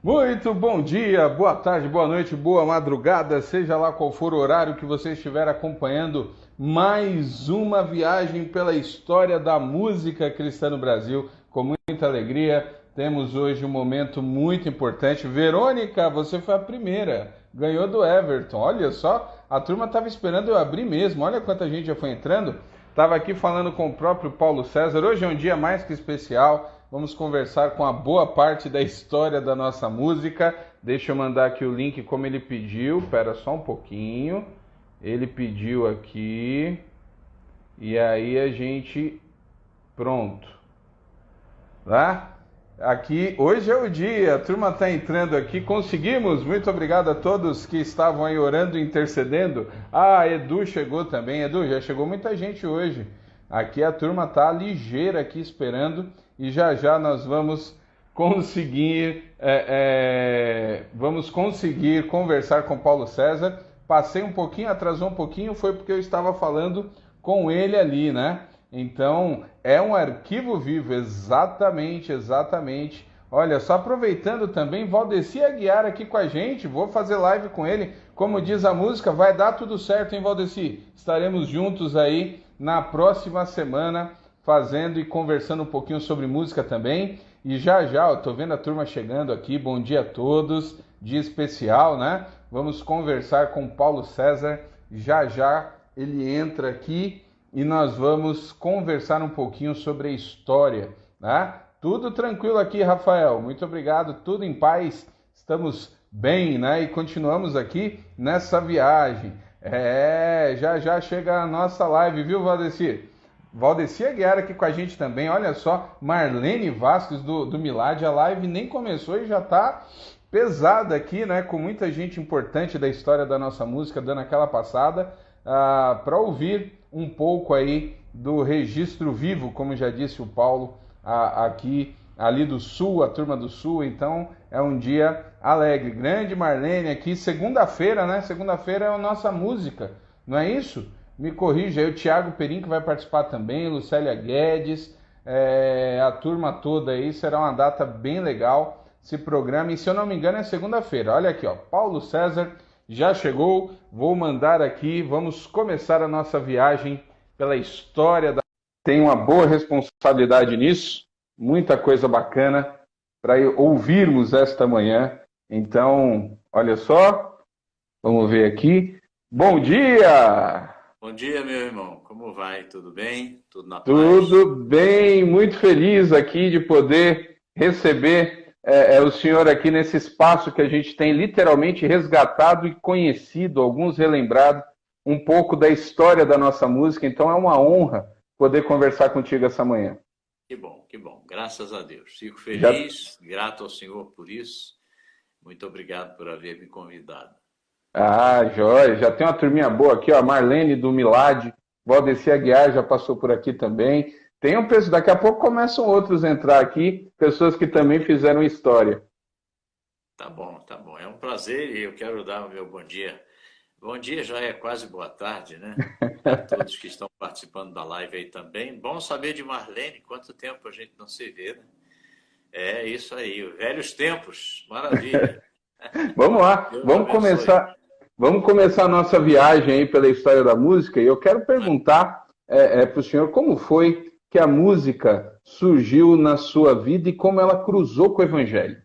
Muito bom dia, boa tarde, boa noite, boa madrugada, seja lá qual for o horário que você estiver acompanhando mais uma viagem pela história da música cristã no Brasil. Com muita alegria, temos hoje um momento muito importante. Verônica, você foi a primeira, ganhou do Everton. Olha só, a turma estava esperando eu abrir mesmo. Olha quanta gente já foi entrando. Estava aqui falando com o próprio Paulo César. Hoje é um dia mais que especial. Vamos conversar com a boa parte da história da nossa música. Deixa eu mandar aqui o link como ele pediu. Espera só um pouquinho. Ele pediu aqui. E aí a gente... Pronto. Tá? Aqui, hoje é o dia. A turma está entrando aqui. Conseguimos. Muito obrigado a todos que estavam aí orando e intercedendo. Ah, Edu chegou também. Edu, já chegou muita gente hoje. Aqui a turma tá ligeira aqui esperando e já já nós vamos conseguir conversar com Paulo César. Passei um pouquinho, atrasou um pouquinho, foi porque eu estava falando com ele ali, né? Então é um arquivo vivo, exatamente, exatamente. Olha, só aproveitando também, Valdeci Aguiar aqui com a gente, vou fazer live com ele. Como diz a música, vai dar tudo certo, hein, Valdeci? Estaremos juntos aí na próxima semana, fazendo e conversando um pouquinho sobre música também. E já já, eu tô vendo a turma chegando aqui, bom dia a todos, dia especial, né? Vamos conversar com Paulo César, já já ele entra aqui e nós vamos conversar um pouquinho sobre a história, né? Tudo tranquilo aqui, Rafael, muito obrigado, tudo em paz, estamos bem, né? E continuamos aqui nessa viagem. Já já chega a nossa live, viu, Valdeci? Valdeci Aguiar aqui com a gente também, olha só, Marlene Vasques do Milad, a live nem começou e já tá pesada aqui, né? Com muita gente importante da história da nossa música, dando aquela passada, para ouvir um pouco aí do registro vivo, como já disse o Paulo, aqui, ali do Sul, a turma do Sul, então é um dia alegre. Grande Marlene aqui, segunda-feira, né? Segunda-feira é a nossa música, não é isso? Me corrija aí, o Thiago Perim que vai participar também, Lucélia Guedes, a turma toda aí, será uma data bem legal, se programa, e se eu não me engano é segunda-feira. Olha aqui, ó, Paulo César já chegou, vou mandar aqui, vamos começar a nossa viagem pela história da... Tem uma boa responsabilidade nisso, muita coisa bacana para ouvirmos esta manhã. Então, olha só, vamos ver aqui. Bom dia! Bom dia, meu irmão. Como vai? Tudo bem? Tudo na paz? Tudo bem, muito feliz aqui de poder receber o senhor aqui nesse espaço que a gente tem literalmente resgatado e conhecido, alguns relembrado um pouco da história da nossa música. Então é uma honra poder conversar contigo essa manhã. Que bom, que bom. Graças a Deus. Fico Já... feliz, grato ao Senhor por isso. Muito obrigado por haver me convidado. Ah, joia. Já tem uma turminha boa aqui, ó. Marlene do Milad, Valdeci Aguiar já passou por aqui também. Tem um pessoal, daqui a pouco começam outros a entrar aqui, pessoas que também fizeram história. Tá bom, tá bom. É um prazer e eu quero dar o meu bom dia. Bom dia já é quase boa tarde, né? A todos que estão participando da live aí também. Bom saber de Marlene, quanto tempo a gente não se vê, né? É isso aí, velhos tempos, maravilha. Vamos lá, Deus abençoe. vamos começar a nossa viagem aí pela história da música. E eu quero perguntar para o senhor como foi que a música surgiu na sua vida e como ela cruzou com o evangelho.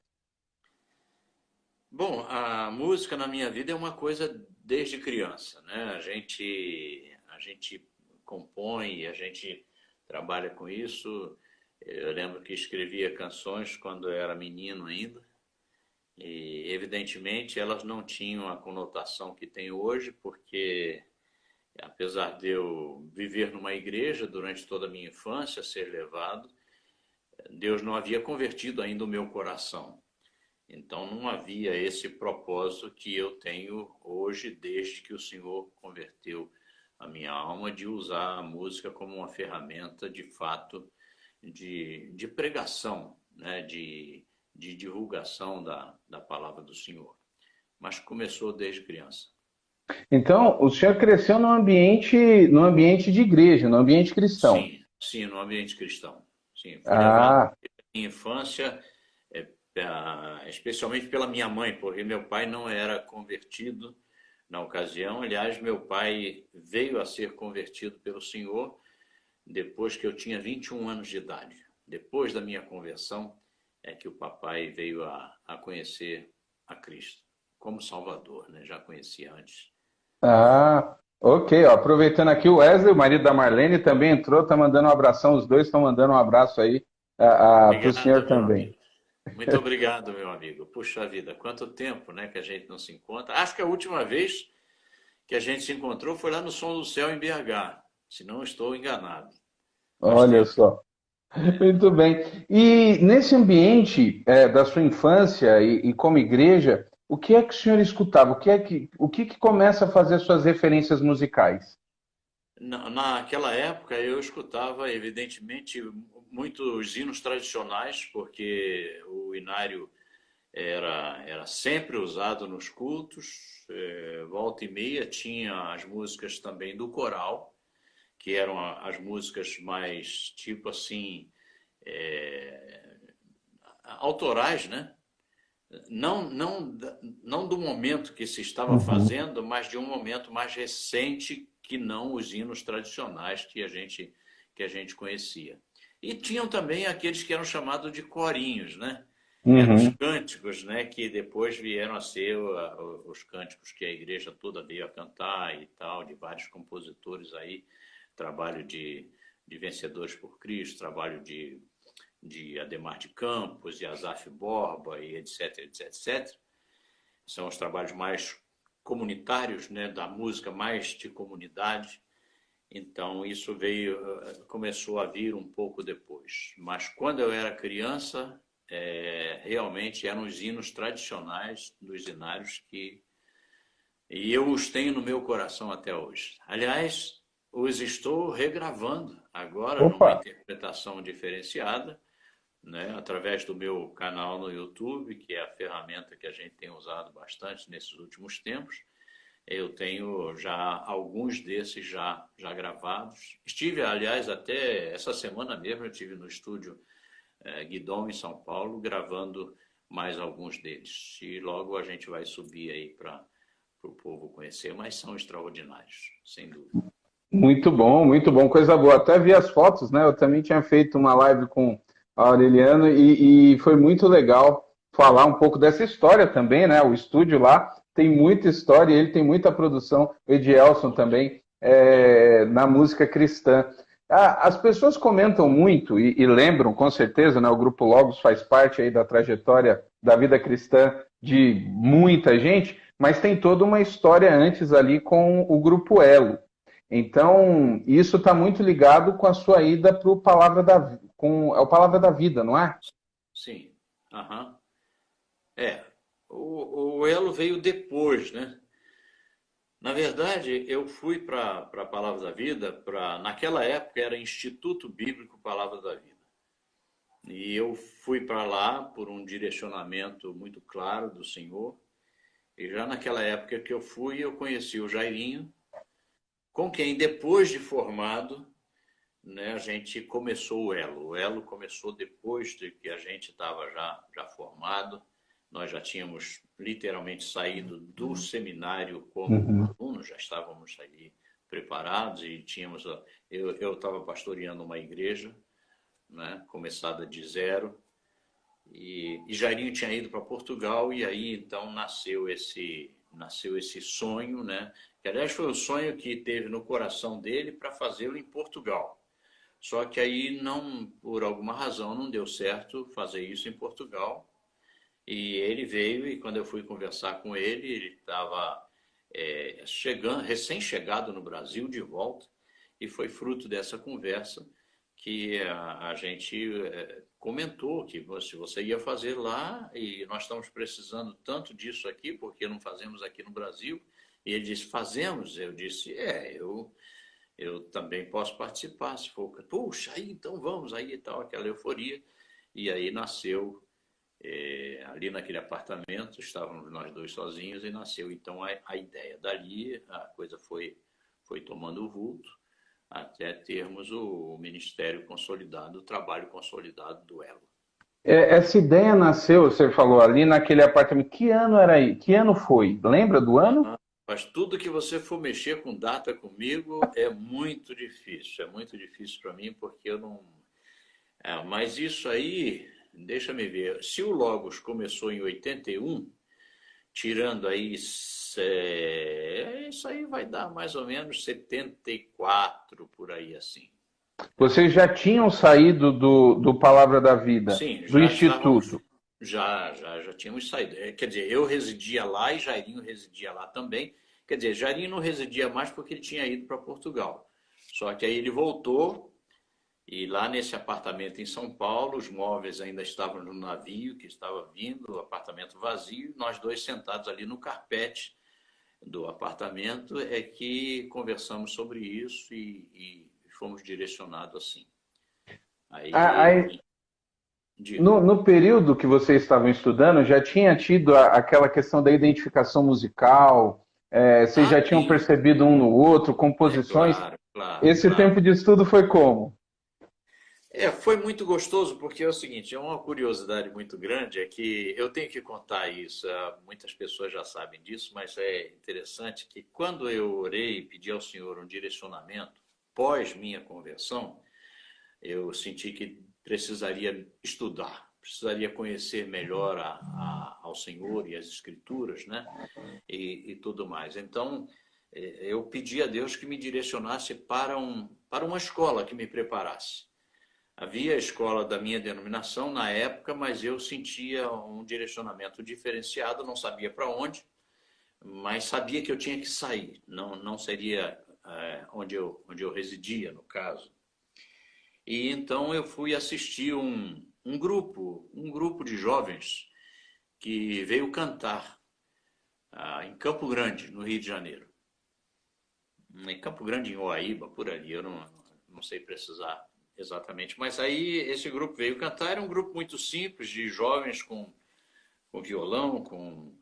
Bom, a música na minha vida é uma coisa desde criança, né? A gente compõe, a gente trabalha com isso. Eu lembro que escrevia canções quando eu era menino ainda, e evidentemente elas não tinham a conotação que tem hoje, porque apesar de eu viver numa igreja durante toda a minha infância, ser levado, Deus não havia convertido ainda o meu coração. Então não havia esse propósito que eu tenho hoje, desde que o Senhor converteu a minha alma, de usar a música como uma ferramenta de fato de pregação, né? de divulgação da palavra do Senhor. Mas começou desde criança. Então, o senhor cresceu num ambiente de igreja, num ambiente cristão. Sim, sim, no ambiente cristão. Sim, fui levado Ah, na infância especialmente pela minha mãe, porque meu pai não era convertido na ocasião. Aliás, meu pai veio a ser convertido pelo Senhor depois que eu tinha 21 anos de idade. Depois da minha conversão é que o papai veio a conhecer a Cristo como Salvador, né? Já conhecia antes. Ah, ok. Ó, aproveitando aqui, o Wesley, o marido da Marlene, também entrou, tá mandando um abração. Os dois estão mandando um abraço aí para o senhor Obrigado, meu também. amigo. Muito obrigado, meu amigo. Puxa vida, quanto tempo, né, que a gente não se encontra. Acho que a última vez que a gente se encontrou foi lá no Som do Céu em BH, se não estou enganado. Faz Olha tempo. só. Muito bem. E nesse ambiente da sua infância e como igreja, o que é que o senhor escutava? O que que começa a fazer suas referências musicais? Naquela época eu escutava, evidentemente, muitos hinos tradicionais, porque o inário era sempre usado nos cultos. Volta e meia tinha as músicas também do coral, que eram as músicas mais tipo assim, é, autorais, né? Não, não, não do momento que se estava Uhum. fazendo, mas de um momento mais recente que não os hinos tradicionais que a gente conhecia. E tinham também aqueles que eram chamados de corinhos, né? Eram os Uhum. cânticos, né? Que depois vieram a ser os cânticos que a igreja toda veio a cantar e tal, de vários compositores aí, trabalho de Vencedores por Cristo, trabalho de Adhemar de Campos e Asaf Borba e etc, etc, etc. São os trabalhos mais comunitários, né, da música mais de comunidade. Então isso começou a vir um pouco depois. Mas quando eu era criança, realmente eram os hinos tradicionais dos inários e eu os tenho no meu coração até hoje. Aliás, os estou regravando agora numa Opa! interpretação diferenciada, né, através do meu canal no YouTube, que é a ferramenta que a gente tem usado bastante nesses últimos tempos. Eu tenho já alguns desses já gravados. Estive, aliás, até essa semana mesmo, eu estive no estúdio Guidom, em São Paulo, gravando mais alguns deles. E logo a gente vai subir aí para o povo conhecer, mas são extraordinários, sem dúvida. Muito bom, coisa boa. Até vi as fotos, né? Eu também tinha feito uma live com a Aureliano e foi muito legal falar um pouco dessa história também, né? O estúdio lá tem muita história, ele tem muita produção, o Edielson também, na música cristã. As pessoas comentam muito e lembram, com certeza, né? O Grupo Logos faz parte aí da trajetória da vida cristã de muita gente, mas tem toda uma história antes ali com o Grupo Elo. Então, isso está muito ligado com a sua ida para o Palavra é o Palavra da Vida, não é? Sim, aham. É, o Elo veio depois, né? Na verdade, eu fui para a Palavra da Vida, naquela época era Instituto Bíblico Palavra da Vida. E eu fui para lá por um direcionamento muito claro do Senhor. E já naquela época que eu fui, eu conheci o Jairinho, com quem, depois de formado, né, a gente começou o Elo. O Elo começou depois de que a gente estava já formado. Nós já tínhamos literalmente saído do seminário como Uhum. alunos, já estávamos ali preparados e tínhamos. Eu estava pastoreando uma igreja, né, começada de zero, e Jairinho tinha ido para Portugal e aí então nasceu esse sonho, né? Que aliás foi o sonho que teve no coração dele para fazê-lo em Portugal. Só que aí não, por alguma razão, não deu certo fazer isso em Portugal. E ele veio e quando eu fui conversar com ele estava chegando, recém-chegado no Brasil de volta e foi fruto dessa conversa que a gente comentou que você ia fazer lá e nós estamos precisando tanto disso aqui porque não fazemos aqui no Brasil. E ele disse, fazemos. Eu disse, eu também posso participar, se for. Puxa, aí então vamos aí e tal, aquela euforia. E aí nasceu, ali naquele apartamento, estávamos nós dois sozinhos e nasceu então a ideia. Dali a coisa foi tomando o vulto até termos o ministério consolidado, o trabalho consolidado do Elo. Essa ideia nasceu, você falou ali naquele apartamento. Que ano era aí? Que ano foi? Lembra do ano? Mas tudo que você for mexer com data comigo é muito difícil. É muito difícil para mim porque eu não. Mas isso aí, deixa me ver. Se o Logos começou em 81, tirando aí, isso aí vai dar mais ou menos 74 por aí assim. Vocês já tinham saído do Palavra da Vida, Sim, do já estávamos, Instituto. já tínhamos saído. Quer dizer, eu residia lá e Jairinho residia lá também. Quer dizer, Jairinho não residia mais porque ele tinha ido para Portugal. Só que aí ele voltou e lá nesse apartamento em São Paulo, os móveis ainda estavam no navio que estava vindo, o apartamento vazio, nós dois sentados ali no carpete do apartamento é que conversamos sobre isso e fomos direcionados assim. Aí, Aí, diga. no período que vocês estavam estudando, já tinha tido aquela questão da identificação musical, vocês Ah, já tinham sim, percebido um no outro, composições. claro, claro, Esse claro. tempo de estudo foi como? Foi muito gostoso porque é o seguinte, é uma curiosidade muito grande, é que eu tenho que contar isso, muitas pessoas já sabem disso, mas é interessante que quando eu orei e pedi ao Senhor um direcionamento pós minha conversão, eu senti que precisaria estudar, precisaria conhecer melhor ao Senhor e as Escrituras, né? E tudo mais. Então, eu pedi a Deus que me direcionasse para uma escola que me preparasse. Havia a escola da minha denominação na época, mas eu sentia um direcionamento diferenciado, não sabia para onde, mas sabia que eu tinha que sair, não seria onde eu residia, no caso. E então eu fui assistir um grupo de jovens que veio cantar em Campo Grande, no Rio de Janeiro. Em Campo Grande, em Oaíba, por ali, eu não sei precisar exatamente. Mas aí esse grupo veio cantar, era um grupo muito simples, de jovens com violão, com.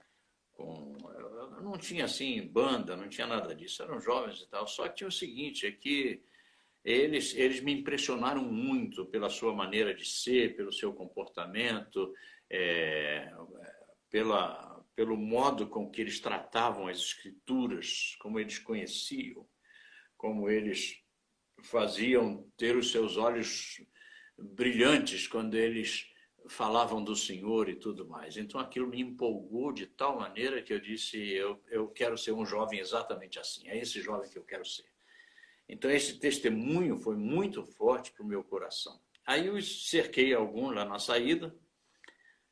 Não tinha assim banda, não tinha nada disso, eram jovens e tal. Só que tinha o seguinte, é que eles me impressionaram muito pela sua maneira de ser, pelo seu comportamento, é, pelo modo com que eles tratavam as escrituras, como eles conheciam, como eles faziam ter os seus olhos brilhantes quando eles falavam do Senhor e tudo mais. Então aquilo me empolgou de tal maneira que eu disse, eu quero ser um jovem exatamente assim, é esse jovem que eu quero ser. Então esse testemunho foi muito forte para o meu coração. Aí eu cerquei algum lá na saída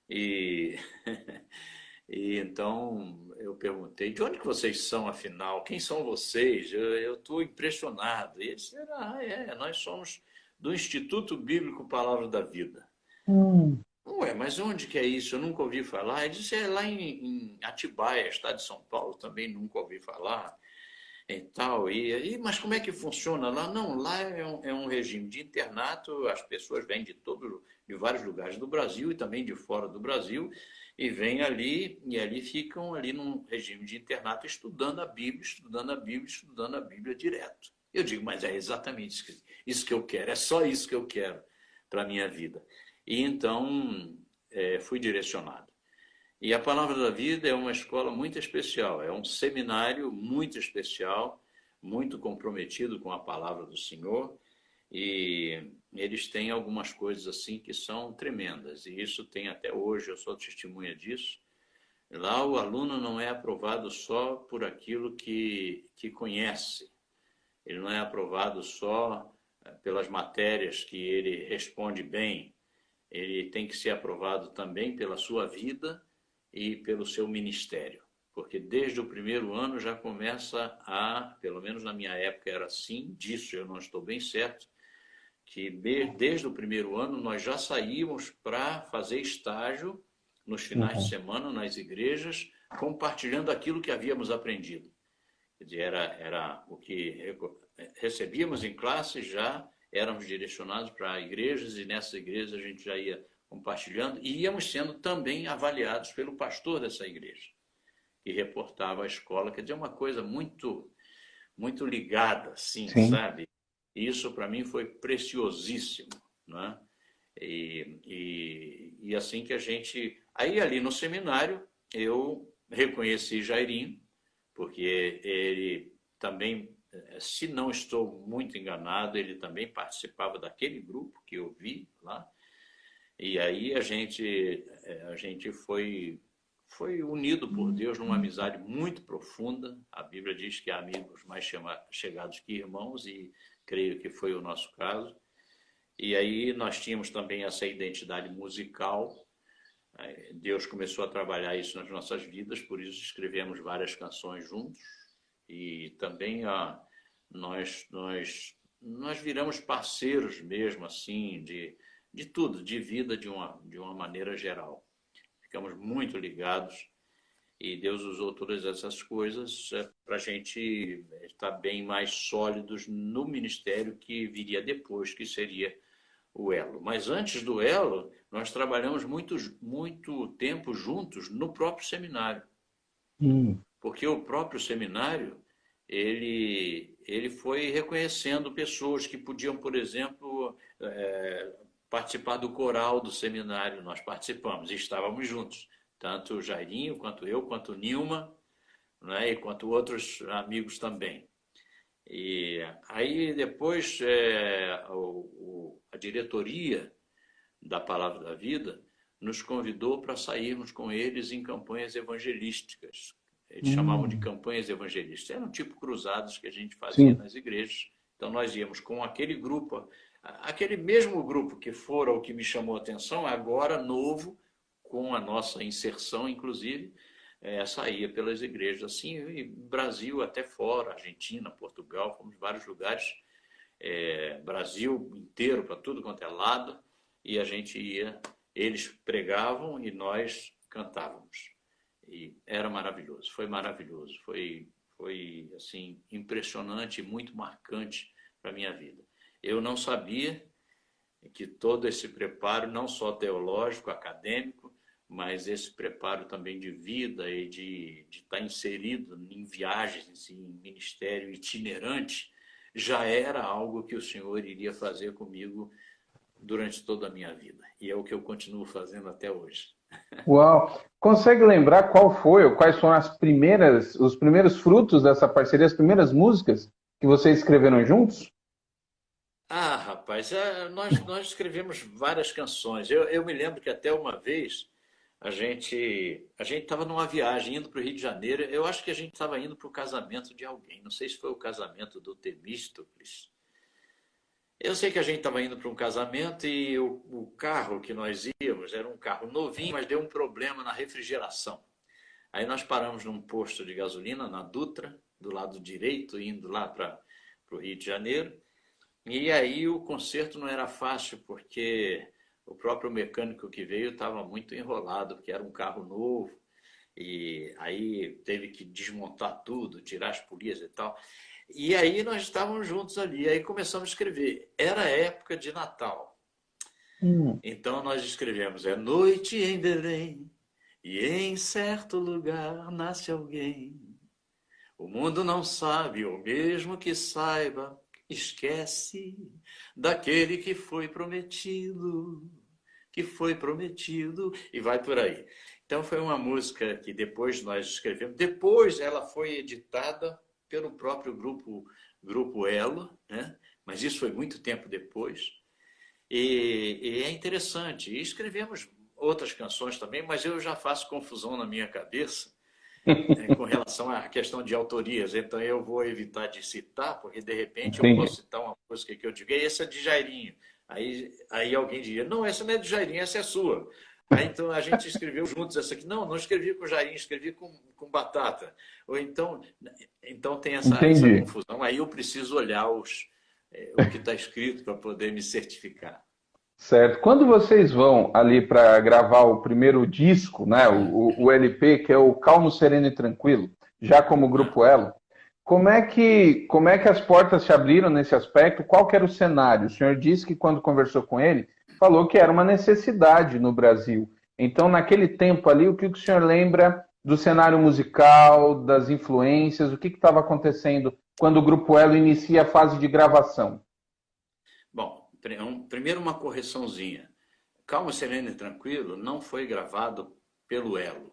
e, e então eu perguntei, de onde que vocês são afinal? Quem são vocês? Eu estou impressionado. E eles disseram, nós somos do Instituto Bíblico Palavra da Vida. Ué, mas onde que é isso? Eu nunca ouvi falar. Ele disse, é lá em Atibaia, estado de São Paulo, também nunca ouvi falar e tal. Mas como é que funciona lá? Não, lá é um regime de internato, as pessoas vêm de vários lugares do Brasil e também de fora do Brasil, e vêm ali, e ali ficam ali num regime de internato estudando a Bíblia, estudando a Bíblia, estudando a Bíblia direto. Eu digo, mas é exatamente isso que eu quero, é só isso que eu quero para a minha vida. E então fui direcionado. E a Palavra da Vida é uma escola muito especial, é um seminário muito especial, muito comprometido com a palavra do Senhor, e eles têm algumas coisas assim que são tremendas, e isso tem até hoje, eu sou testemunha disso. Lá o aluno não é aprovado só por aquilo que conhece, ele não é aprovado só pelas matérias que ele responde bem, ele tem que ser aprovado também pela sua vida e pelo seu ministério. Porque desde o primeiro ano já começa pelo menos na minha época era assim, disso eu não estou bem certo, que desde o primeiro ano nós já saímos para fazer estágio nos finais de Uhum. semana nas igrejas, compartilhando aquilo que havíamos aprendido. Quer dizer, era o que recebíamos em classe, já éramos direcionados para igrejas e nessas igrejas a gente já ia compartilhando e íamos sendo também avaliados pelo pastor dessa igreja, que reportava a escola, quer dizer, uma coisa muito, muito ligada, assim, Sim. sabe? E isso para mim foi preciosíssimo, né? E assim que a gente... Aí ali no seminário eu reconheci Jairinho, porque ele também, se não estou muito enganado, ele também participava daquele grupo que eu vi lá. E aí a gente foi unido por Deus numa amizade muito profunda. A Bíblia diz que há amigos mais chegados que irmãos, e creio que foi o nosso caso. E aí nós tínhamos também essa identidade musical. Deus começou a trabalhar isso nas nossas vidas, por isso escrevemos várias canções juntos. E também nós viramos parceiros mesmo, assim, de tudo, de vida de uma maneira geral. Ficamos muito ligados e Deus usou todas essas coisas para a gente estar bem mais sólidos no ministério que viria depois, que seria o Elo. Mas antes do Elo, nós trabalhamos muito tempo juntos no próprio seminário. Porque o próprio seminário, ele foi reconhecendo pessoas que podiam, por exemplo, participar do coral do seminário. Nós participamos e estávamos juntos. Tanto o Jairinho, quanto eu, quanto o Nilma, né, e quanto outros amigos também. E aí depois a diretoria da Palavra da Vida nos convidou para sairmos com eles em campanhas evangelísticas. Eles chamavam de campanhas evangelísticas. Eram tipo cruzados que a gente fazia nas igrejas. Então nós íamos com aquele grupo, aquele mesmo grupo que fora o que me chamou a atenção, agora novo, com a nossa inserção, inclusive, saía pelas igrejas assim, e Brasil até fora, Argentina, Portugal, fomos em vários lugares, Brasil inteiro, para tudo quanto é lado, e a gente ia, eles pregavam e nós cantávamos. E era maravilhoso, foi assim, impressionante e muito marcante para a minha vida. Eu não sabia que todo esse preparo, não só teológico, acadêmico, mas esse preparo também de vida e de estar inserido em viagens, em ministério itinerante, já era algo que o Senhor iria fazer comigo durante toda a minha vida. E é o que eu continuo fazendo até hoje. Uau! Consegue lembrar qual foi ou quais foram os primeiros frutos dessa parceria, as primeiras músicas que vocês escreveram juntos? Rapaz, nós escrevemos várias canções. Eu me lembro que até uma vez a gente estava numa viagem indo para o Rio de Janeiro. Eu acho que a gente estava indo para o casamento de alguém. Não sei se foi o casamento do Temístocles. Eu sei que a gente estava indo para um casamento e o carro que nós íamos era um carro novinho, mas deu um problema na refrigeração. Aí nós paramos num posto de gasolina, na Dutra, do lado direito, indo lá para o Rio de Janeiro. E aí o conserto não era fácil, porque o próprio mecânico que veio estava muito enrolado, porque era um carro novo. E aí teve que desmontar tudo, tirar as polias e tal. E aí nós estávamos juntos ali, aí começamos a escrever. Era época de Natal. Então nós escrevemos: é noite em Belém, e em certo lugar nasce alguém. O mundo não sabe, ou mesmo que saiba, esquece daquele que foi prometido, e vai por aí. Então foi uma música que depois nós escrevemos. Depois ela foi editada pelo próprio grupo Elo, né? Mas isso foi muito tempo depois. E é interessante. E escrevemos outras canções também, mas eu já faço confusão na minha cabeça com relação à questão de autorias. Então eu vou evitar de citar, porque de repente eu posso citar uma música que eu digo, essa é de Jairinho. Aí alguém diria: não, essa não é de Jairinho, essa é sua. Aí então a gente escreveu juntos essa aqui. Não escrevi com Jairinho, escrevi com Batata. Ou então tem essa confusão. Aí eu preciso olhar o que está escrito para poder me certificar. Certo. Quando vocês vão ali para gravar o primeiro disco, né, o LP, que é o Calmo, Sereno e Tranquilo, já como Grupo Elo, como é que as portas se abriram nesse aspecto? Qual que era o cenário? O senhor disse que quando conversou com ele, falou que era uma necessidade no Brasil. Então, naquele tempo ali, o que o senhor lembra do cenário musical, das influências, o que estava acontecendo quando o Grupo Elo inicia a fase de gravação? Bom, primeiro uma correçãozinha. Calmo, Sereno e Tranquilo não foi gravado pelo Elo.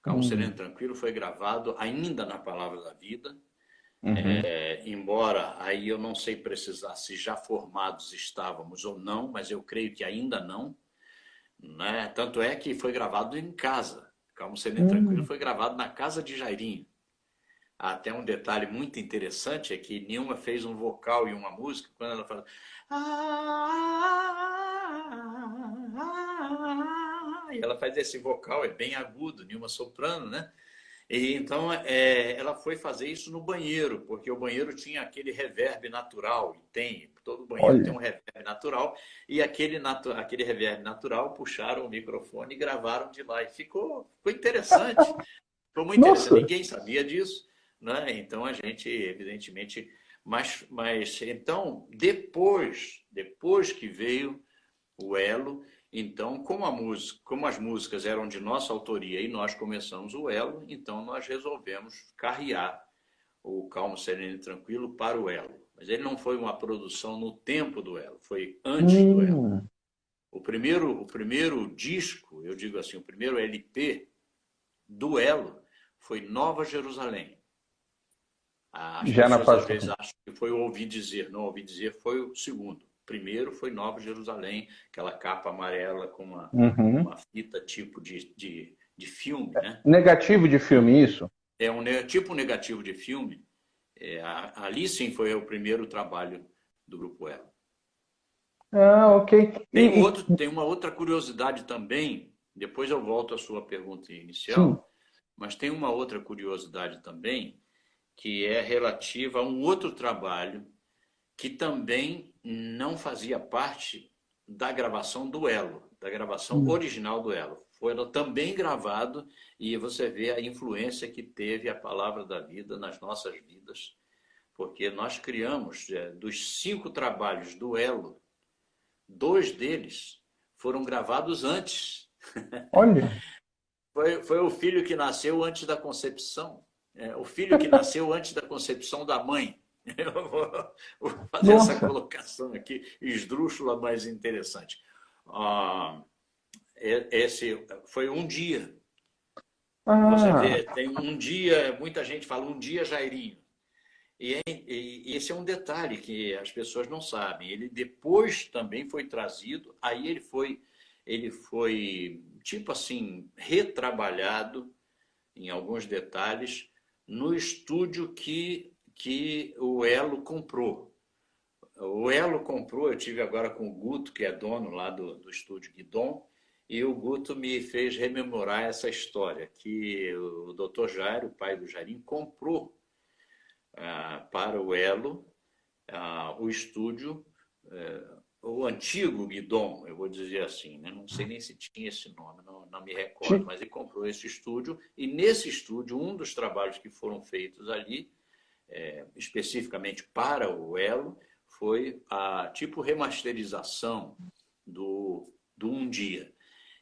Calmo, Sereno e Hum, Tranquilo foi gravado ainda na Palavra da Vida, uhum. embora aí eu não sei precisar se já formados estávamos ou não, mas eu creio que ainda não, né? Tanto é que foi gravado em casa. Calmo, Sereno e Tranquilo Hum, foi gravado na casa de Jairinho. Até um detalhe muito interessante é que Nilma fez um vocal e uma música quando ela fala e ela faz esse vocal, é bem agudo, Nilma soprano, né? E então ela foi fazer isso no banheiro, porque o banheiro tinha aquele reverb natural, e tem, todo banheiro tem olha, um reverb natural, e aquele reverb natural puxaram o microfone e gravaram de lá. E ficou interessante. Ficou muito interessante. nossa, Ninguém sabia disso, né? Então a gente, evidentemente, mas então depois que veio o Elo, então como as músicas eram de nossa autoria e nós começamos o Elo, então nós resolvemos carrear o Calmo, Sereno e Tranquilo para o Elo. Mas ele não foi uma produção no tempo do Elo, foi antes do Elo. hum, O primeiro disco, eu digo assim, o primeiro LP do Elo foi Nova Jerusalém. As já na pessoas às faixa. vezes acham que foi o Ouvi Dizer. Não, Ouvi Dizer foi o segundo. Primeiro foi Nova Jerusalém, aquela capa amarela com Uhum. uma fita tipo de filme, né? Negativo de filme, isso? É um tipo negativo de filme. Ali sim foi o primeiro trabalho do Grupo Elo. Ah, ok. Tem uma outra curiosidade também, depois eu volto à sua pergunta Sim. inicial, mas tem uma outra curiosidade também, que é relativa a um outro trabalho que também não fazia parte da gravação do Elo, da gravação Hum. original do Elo. Foi também gravado e você vê a influência que teve a Palavra da Vida nas nossas vidas, porque nós criamos, dos 5 trabalhos do Elo, 2 deles foram gravados antes. Olha, Foi o filho que nasceu antes da concepção. O filho que nasceu antes da concepção da mãe. Eu vou fazer essa nossa. colocação aqui, esdrúxula, mas interessante. Ah, esse foi um dia. Você Ah, vê, tem um dia, muita gente fala um dia Jairinho. E esse é um detalhe que as pessoas não sabem. Ele depois também foi trazido, aí ele foi tipo assim, retrabalhado em alguns detalhes no estúdio que o Elo comprou. O Elo comprou, eu tive agora com o Guto, que é dono lá do estúdio Guidon, e o Guto me fez rememorar essa história, que o Dr. Jairo, o pai do Jairinho, comprou para o Elo o estúdio, o antigo Guidon, eu vou dizer assim, né? Não sei nem se tinha esse nome, não me recordo, ti- mas ele comprou esse estúdio, e nesse estúdio, um dos trabalhos que foram feitos ali, especificamente para o Elo, foi a tipo remasterização do Um Dia.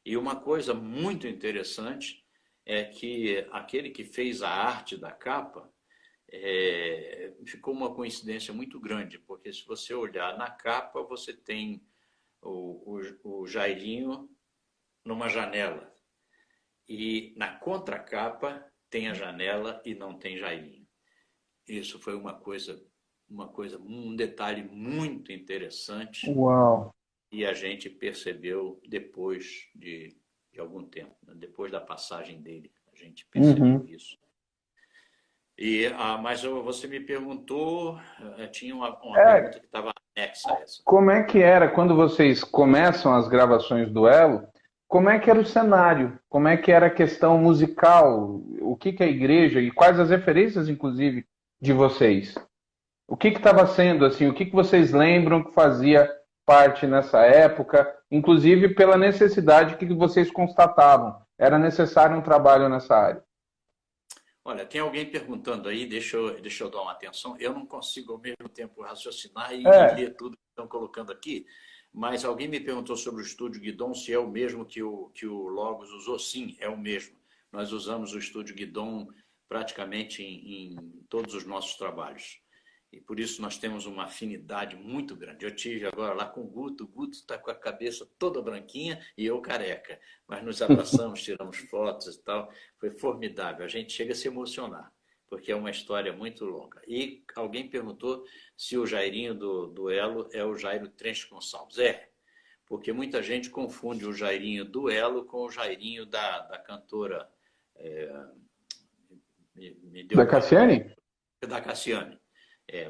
E uma coisa muito interessante é que aquele que fez a arte da capa ficou uma coincidência muito grande, porque se você olhar na capa, você tem o Jairinho numa janela, e na contracapa tem a janela e não tem Jairinho. Isso foi um detalhe muito interessante Uau. e a gente percebeu depois de algum tempo, né? Depois da passagem dele, a gente percebeu Uhum. isso. Mas você me perguntou, tinha uma É, pergunta que estava anexa a essa. como é que era quando vocês começam as gravações do Elo? Como é que era o cenário? Como é que era a questão musical? O que que a igreja e quais as referências, inclusive, de vocês? O que estava sendo assim? O que que vocês lembram que fazia parte nessa época? Inclusive pela necessidade que vocês constatavam. Era necessário um trabalho nessa área. Olha, tem alguém perguntando aí, deixa eu dar uma atenção. Eu não consigo ao mesmo tempo raciocinar e É, ler tudo que estão colocando aqui, mas alguém me perguntou sobre o estúdio Guidon, se é o mesmo que o Logos usou. Sim, é o mesmo. Nós usamos o estúdio Guidon praticamente em todos os nossos trabalhos. e por isso nós temos uma afinidade muito grande. Eu tive agora lá com o Guto está com a cabeça toda branquinha e eu careca, mas nos abraçamos, tiramos fotos e tal, foi formidável, a gente chega a se emocionar, porque é uma história muito longa. E alguém perguntou se o Jairinho do Elo é o Jairo Trench Gonçalves. É, porque muita gente confunde o Jairinho do Elo com o Jairinho da cantora... me deu Da Cassiane? da Cassiane.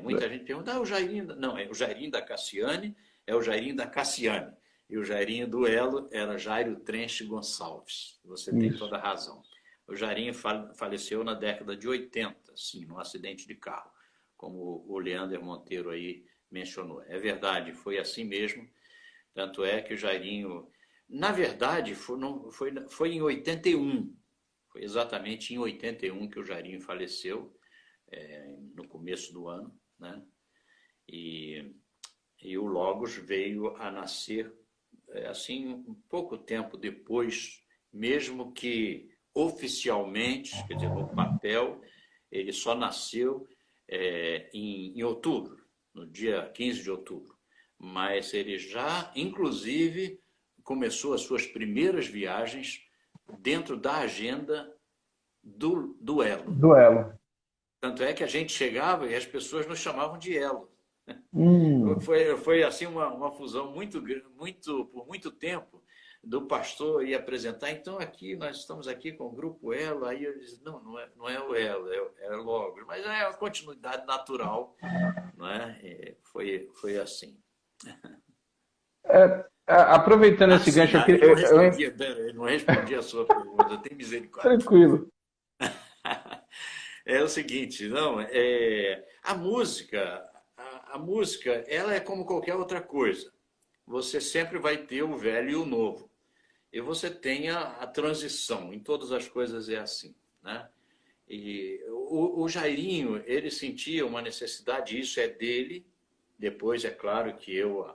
Muita gente pergunta, o Jairinho... Não, é o Jairinho da Cassiane, é o Jairinho da Cassiane. E o Jairinho do Elo era Jairo Trench Gonçalves. Você tem toda a razão. O Jairinho faleceu na década de 80, sim, num acidente de carro, como o Leander Monteiro aí mencionou. É verdade, foi assim mesmo. Tanto é que o Jairinho... Na verdade, foi em 81. Foi exatamente em 81 que o Jairinho faleceu, no começo do ano, né? E o Logos veio a nascer, assim, um pouco tempo depois, mesmo que oficialmente, quer dizer, no papel, ele só nasceu em outubro, no dia 15 de outubro. Mas ele já, inclusive, começou as suas primeiras viagens dentro da agenda do Elo. Do Elo. Tanto é que a gente chegava e as pessoas nos chamavam de Elo. Hum. Foi assim uma fusão por muito tempo do pastor ir apresentar. Então aqui nós estamos aqui com o grupo Elo. Aí eu disse, não é o Elo, é o Logos. Mas é uma continuidade natural, não é? Foi assim. Aproveitando esse gancho, Eu não respondi a sua pergunta, tem misericórdia. Tranquilo. É o seguinte, não, a música, ela é como qualquer outra coisa. Você sempre vai ter o velho e o novo. E você tem a transição, em todas as coisas é assim, né? E o Jairinho, ele sentia uma necessidade, isso é dele. Depois, é claro que eu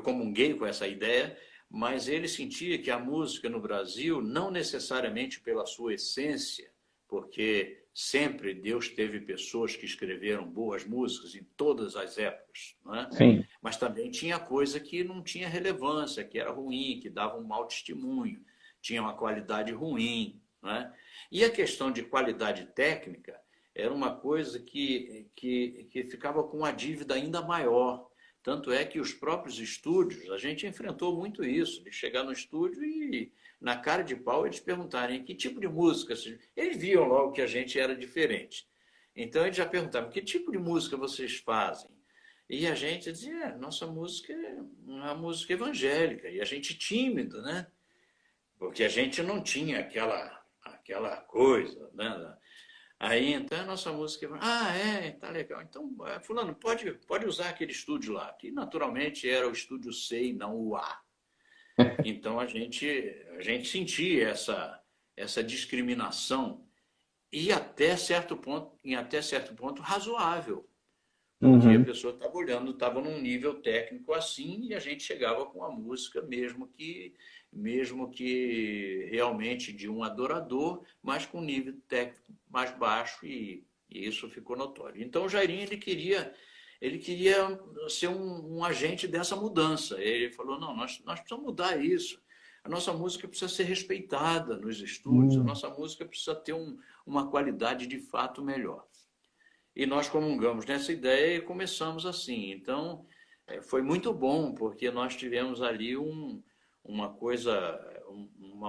comunguei com essa ideia, mas ele sentia que a música no Brasil, não necessariamente pela sua essência, porque sempre Deus teve pessoas que escreveram boas músicas em todas as épocas, não é? Sim. Mas também tinha coisa que não tinha relevância, que era ruim, que dava um mau testemunho, tinha uma qualidade ruim, não é? E a questão de qualidade técnica era uma coisa que ficava com uma dívida ainda maior. Tanto é que os próprios estúdios, a gente enfrentou muito isso, de chegar no estúdio e, na cara de pau, eles perguntarem que tipo de música... Eles viam logo que a gente era diferente. Então, eles já perguntavam, que tipo de música vocês fazem? E a gente dizia, nossa música é uma música evangélica. E a gente tímido, né? Porque a gente não tinha aquela coisa, né? Aí, então, a nossa música... tá legal. Então, fulano, pode usar aquele estúdio lá, que naturalmente era o estúdio C e não o A. Então, a gente sentia essa discriminação e até certo ponto razoável. Porque a pessoa estava olhando, estava num nível técnico assim, e a gente chegava com a música, mesmo que realmente de um adorador, mas com um nível técnico mais baixo, e isso ficou notório. Então o Jairinho ele queria ser um agente dessa mudança. Ele falou, não, nós precisamos mudar isso. A nossa música precisa ser respeitada nos estúdios, a nossa música precisa ter uma qualidade de fato melhor. E nós comungamos nessa ideia e começamos assim. Então, foi muito bom, porque nós tivemos ali uma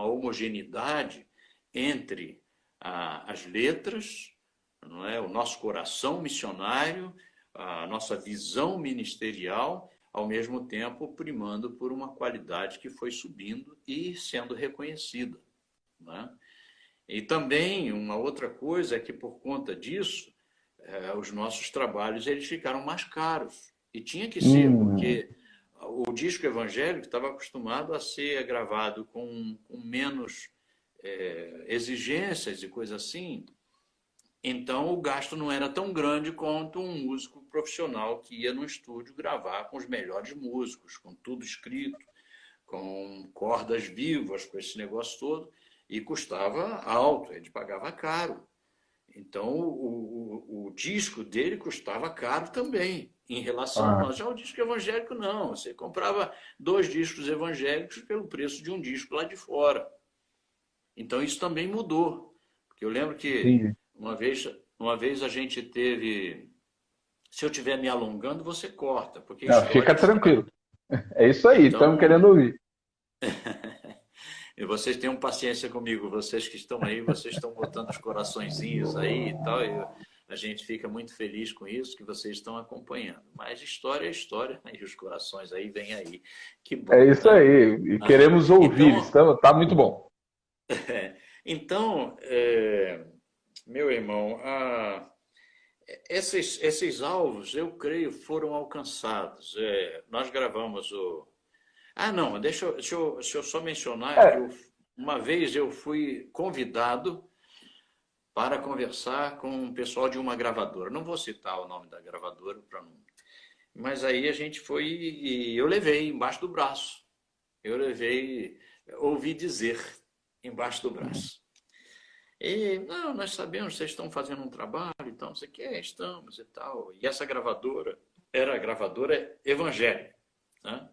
homogeneidade entre as letras, não é? O nosso coração missionário, a nossa visão ministerial, ao mesmo tempo primando por uma qualidade que foi subindo e sendo reconhecida, não é? E também uma outra coisa é que, por conta disso, os nossos trabalhos eles ficaram mais caros. E tinha que ser, porque o disco evangélico estava acostumado a ser gravado com menos exigências e coisas assim. Então, o gasto não era tão grande quanto um músico profissional que ia no estúdio gravar com os melhores músicos, com tudo escrito, com cordas vivas, com esse negócio todo, e custava alto, ele pagava caro. Então, o disco dele custava caro também, em relação a Ah, nós. Já o disco evangélico, não. Você comprava 2 discos evangélicos pelo preço de um disco lá de fora. Então, isso também mudou. Porque eu lembro que entendi. uma vez a gente teve. Se eu estiver me alongando, você corta, porque Não, história fica é história. tranquilo. É isso aí, estamos Então, querendo ouvir. e vocês tenham paciência comigo, vocês que estão aí, vocês estão botando os coraçõezinhos aí e tal. A gente fica muito feliz com isso que vocês estão acompanhando. Mas história é história, né? E os corações aí vêm aí. Que É bom, isso né? aí. E queremos ouvir. Então, Estamos, tá muito bom. então, meu irmão, esses alvos, eu creio, foram alcançados. Nós gravamos o. Ah, não, deixa eu só mencionar que É, uma vez eu fui convidado para conversar com o pessoal de uma gravadora. Não vou citar o nome da gravadora para não. Mas aí a gente foi e eu levei embaixo do braço. Eu levei, ouvi dizer embaixo do braço. E, não, nós sabemos que vocês estão fazendo um trabalho e tal, não sei o que, estamos e tal. E essa gravadora era a gravadora evangélica, né?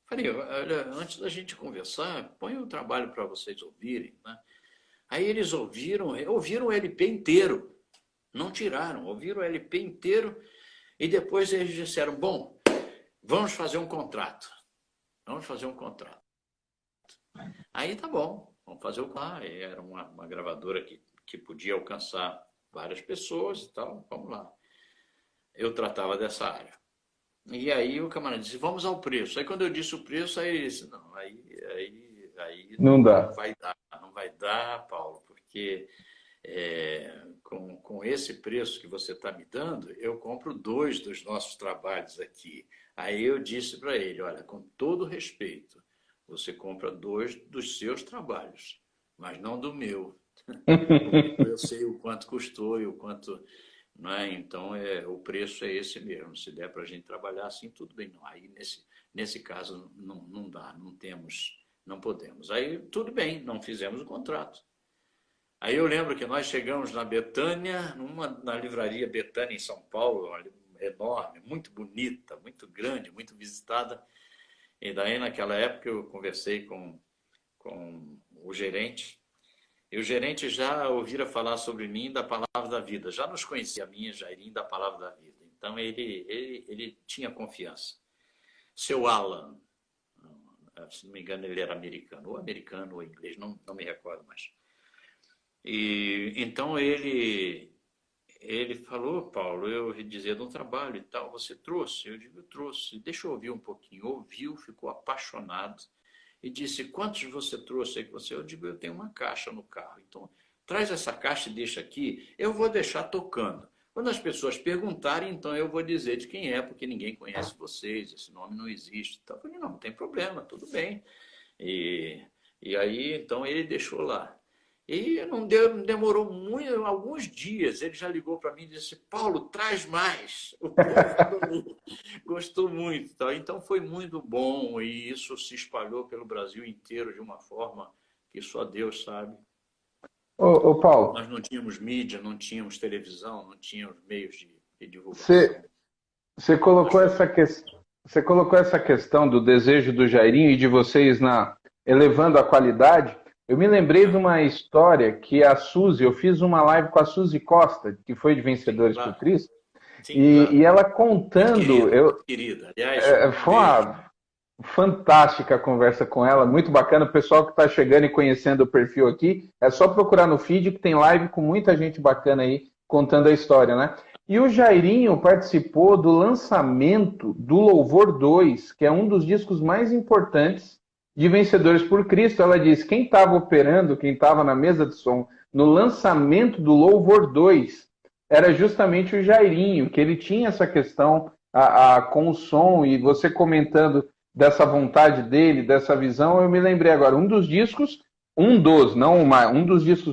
Falei, olha, antes da gente conversar, põe o trabalho para vocês ouvirem, né? Aí eles ouviram o LP inteiro, não tiraram, ouviram o LP inteiro e depois eles disseram, bom, vamos fazer um contrato, vamos fazer um contrato. Aí tá bom, vamos fazer o contrato. Era uma gravadora que podia alcançar várias pessoas e tal, vamos lá. Eu tratava dessa área. E aí o camarada disse, vamos ao preço. Aí quando eu disse o preço, aí ele disse, não, aí não não dá. vai dar, não vai dar, Paulo, porque com esse preço que você está me dando, eu compro 2 dos nossos trabalhos aqui. Aí eu disse para ele, olha, com todo respeito, você compra 2 dos seus trabalhos, mas não do meu. O meu eu sei o quanto custou e o quanto, não é? Então o preço é esse mesmo. Se der para a gente trabalhar assim, tudo bem. Não, aí nesse caso não dá, não temos, não podemos. Aí tudo bem, não fizemos o contrato. Aí eu lembro que nós chegamos na Betânia, na livraria Betânia em São Paulo, enorme, muito bonita, muito grande, muito visitada. E daí naquela época eu conversei com o gerente. E o gerente já ouvira falar sobre mim da Palavra da Vida. Já nos conhecia a minha, Jairim, da Palavra da Vida. Então ele tinha confiança. Seu Alan, se não me engano, ele era americano ou inglês, não me recordo mais. E então ele falou, Paulo, eu ouvi dizer de um trabalho e tal, você trouxe? Eu digo, eu trouxe. Deixa eu ouvir um pouquinho. Ouviu, ficou apaixonado e disse, quantos você trouxe aí que você? Eu digo, eu tenho uma caixa no carro. Então, traz essa caixa e deixa aqui, eu vou deixar tocando. Quando as pessoas perguntarem, então eu vou dizer de quem é, porque ninguém conhece vocês, esse nome não existe. Então, eu falei, não tem problema, tudo bem. E aí, então, ele deixou lá. E não demorou muito, alguns dias, ele já ligou para mim e disse, Paulo, traz mais. O povo gostou muito. Tá? Então foi muito bom e isso se espalhou pelo Brasil inteiro de uma forma que só Deus sabe. Ô, Paulo, Nós não tínhamos mídia, não tínhamos televisão, não tínhamos meios de você, divulgação. você Mas colocou foi essa você colocou essa questão do desejo do Jairinho e de vocês elevando a qualidade. Eu me lembrei de ah, uma história que a Suzy, eu fiz uma live com a Suzy Costa, que foi de sim, Vencedores por claro. Cristo, Sim, e claro. ela contando, Muito querida. Aliás, um foi beijo. uma fantástica a conversa com ela, muito bacana. O pessoal que está chegando e conhecendo o perfil aqui, é só procurar no feed que tem live com muita gente bacana aí contando a história, né? E o Jairinho participou do lançamento do Louvor 2, que é um dos discos mais importantes de Vencedores por Cristo. Ela disse, quem estava operando, quem estava na mesa de som no lançamento do Louvor 2 era justamente o Jairinho, que ele tinha essa questão com o som, e você comentando dessa vontade dele, dessa visão, eu me lembrei agora, um dos discos